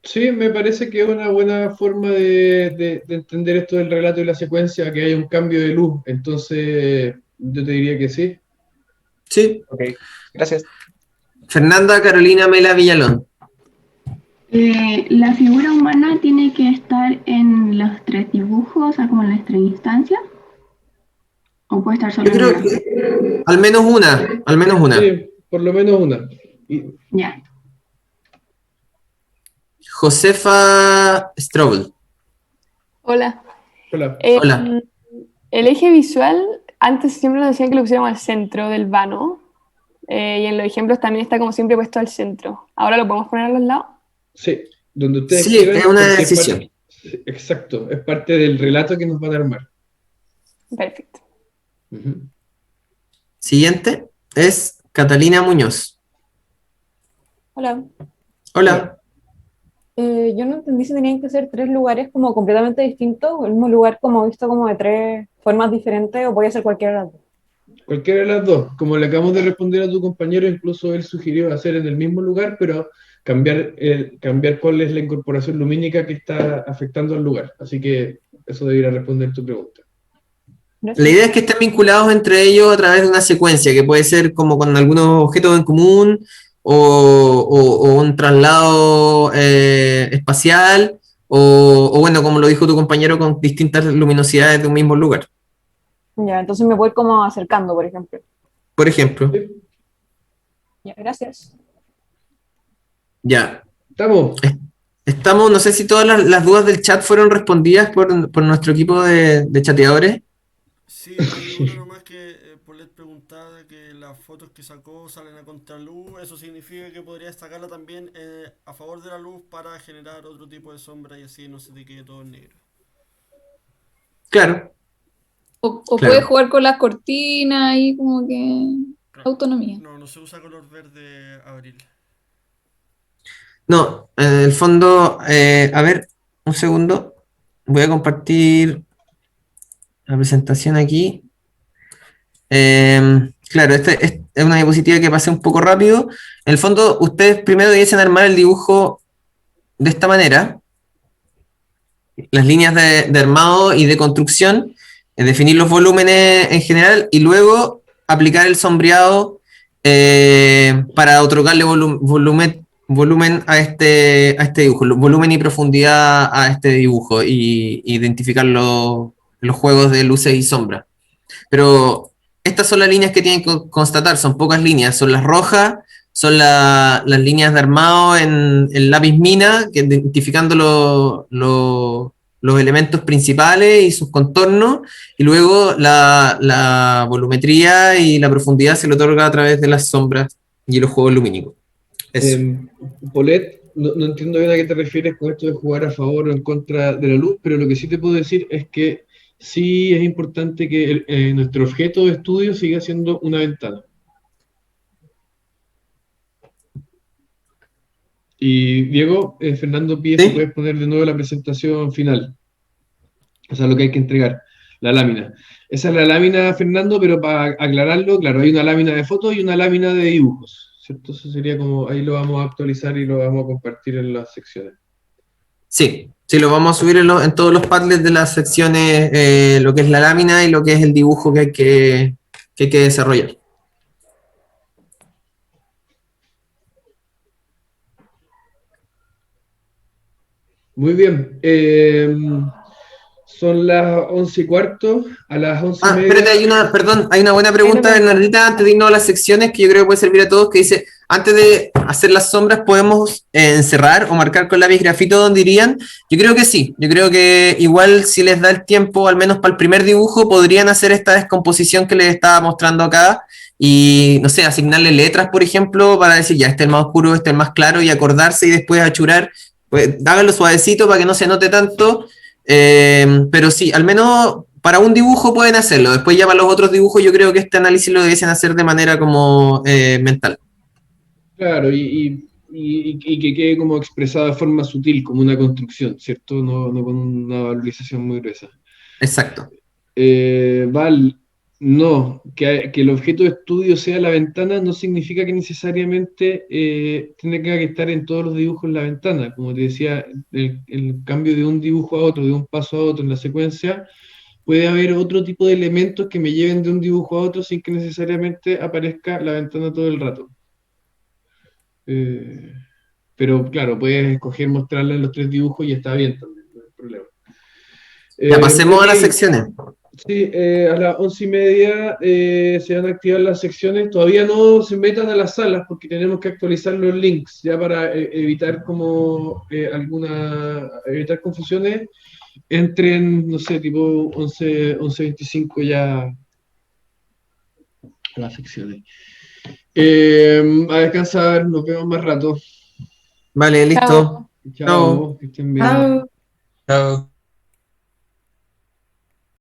Sí, me parece que es una buena forma de entender esto del relato y la secuencia, que haya un cambio de luz. Entonces, yo te diría que sí. Sí. Ok, gracias. Fernanda Carolina Mela Villalón. La figura humana tiene que estar en los tres dibujos, o sea, como en las tres instancias. ¿O puede estar solo Yo creo que al menos una. Sí, por lo menos una. Ya. Josefa Strobel. Hola. Hola. Hola. El eje visual, antes siempre nos decían que lo pusiéramos al centro del vano, y en los ejemplos también está como siempre puesto al centro. ¿Ahora lo podemos poner a los lados? Sí, donde ustedes Sí, quieran. es una porque decisión. Exacto, es parte del relato que nos van a armar. Perfecto. Siguiente es Catalina Muñoz. Hola. Hola. Yo no entendí si tenían que ser tres lugares como completamente distintos, o el mismo lugar como visto como de tres formas diferentes, o podía ser cualquiera de las dos. Cualquiera de las dos. Como le acabamos de responder a tu compañero, incluso él sugirió hacer en el mismo lugar, pero cambiar cuál es la incorporación lumínica que está afectando al lugar. Así que eso debería responder tu pregunta. La idea es que estén vinculados entre ellos a través de una secuencia, que puede ser como con algunos objetos en común, o un traslado espacial, o bueno, como lo dijo tu compañero, con distintas luminosidades de un mismo lugar. Ya, entonces me voy como acercando, por ejemplo. Por ejemplo. Ya, gracias. Ya. Estamos. Estamos, no sé si todas las dudas del chat fueron respondidas por nuestro equipo de chateadores. Sí, hay uno nomás que Paulette preguntaba que las fotos que sacó salen a contraluz. Eso significa que podría destacarla también a favor de la luz para generar otro tipo de sombra y así no se te quede todo en negro. Claro. O Claro. puedes jugar con las cortinas y como que autonomía. No se usa color verde, Abril. No, en el fondo, a ver, un segundo. Voy a compartir la presentación aquí. Claro, esta es una diapositiva que pasé un poco rápido. En el fondo, ustedes primero debiesen armar el dibujo de esta manera. Las líneas de armado y de construcción, definir los volúmenes en general y luego aplicar el sombreado para otorgarle volumen a este dibujo, volumen y profundidad a este dibujo, y identificar los juegos de luces y sombras. Pero estas son las líneas que tienen que constatar, son pocas líneas, son las rojas, son las líneas de armado en lápiz mina, que identificando los elementos principales y sus contornos, y luego la volumetría y la profundidad se le otorga a través de las sombras y los juegos lumínicos. Eso. Paulette, no entiendo bien a qué te refieres con esto de jugar a favor o en contra de la luz, pero lo que sí te puedo decir es que sí es importante que nuestro objeto de estudio siga siendo una ventana. Y Diego, Fernando pide si puedes poner de nuevo la presentación final. O sea, lo que hay que entregar, la lámina. Esa es la lámina, Fernando, pero para aclararlo, claro, hay una lámina de fotos y una lámina de dibujos, ¿cierto? Eso sería como, ahí lo vamos a actualizar y lo vamos a compartir en las secciones. Sí, lo vamos a subir en todos los Padlets de las secciones, lo que es la lámina y lo que es el dibujo que hay que desarrollar. Muy bien. Son las 11:15, a las 11:30. Espérate, hay una buena pregunta, Bernardita, antes de irnos a las secciones, que yo creo que puede servir a todos, que dice, antes de hacer las sombras, ¿podemos encerrar o marcar con lápiz grafito donde irían? Yo creo que sí, yo creo que igual si les da el tiempo, al menos para el primer dibujo, podrían hacer esta descomposición que les estaba mostrando acá, y, no sé, asignarle letras, por ejemplo, para decir, ya, este es el más oscuro, este es el más claro, y acordarse y después achurar, pues háganlo suavecito para que no se note tanto. Pero sí, al menos para un dibujo pueden hacerlo. Después ya para los otros dibujos yo creo que este análisis lo debiesen hacer de manera como mental. Claro, y que quede como expresado de forma sutil, como una construcción, ¿cierto? No con una valorización muy gruesa. Exacto. Val, no, que el objeto de estudio sea la ventana no significa que necesariamente tenga que estar en todos los dibujos en la ventana. Como te decía, el cambio de un dibujo a otro, de un paso a otro en la secuencia, puede haber otro tipo de elementos que me lleven de un dibujo a otro sin que necesariamente aparezca la ventana todo el rato. Pero claro, puedes escoger mostrarla en los 3 dibujos y está bien también, no hay problema. Ya pasemos a las secciones. Sí, a las 11:30 se van a activar las secciones. Todavía no se metan a las salas porque tenemos que actualizar los links ya para evitar evitar confusiones. Entren, no sé, tipo 11:25 ya a las secciones. A descansar, nos vemos más rato. Vale, listo. Chao. Que estén bien. Chao.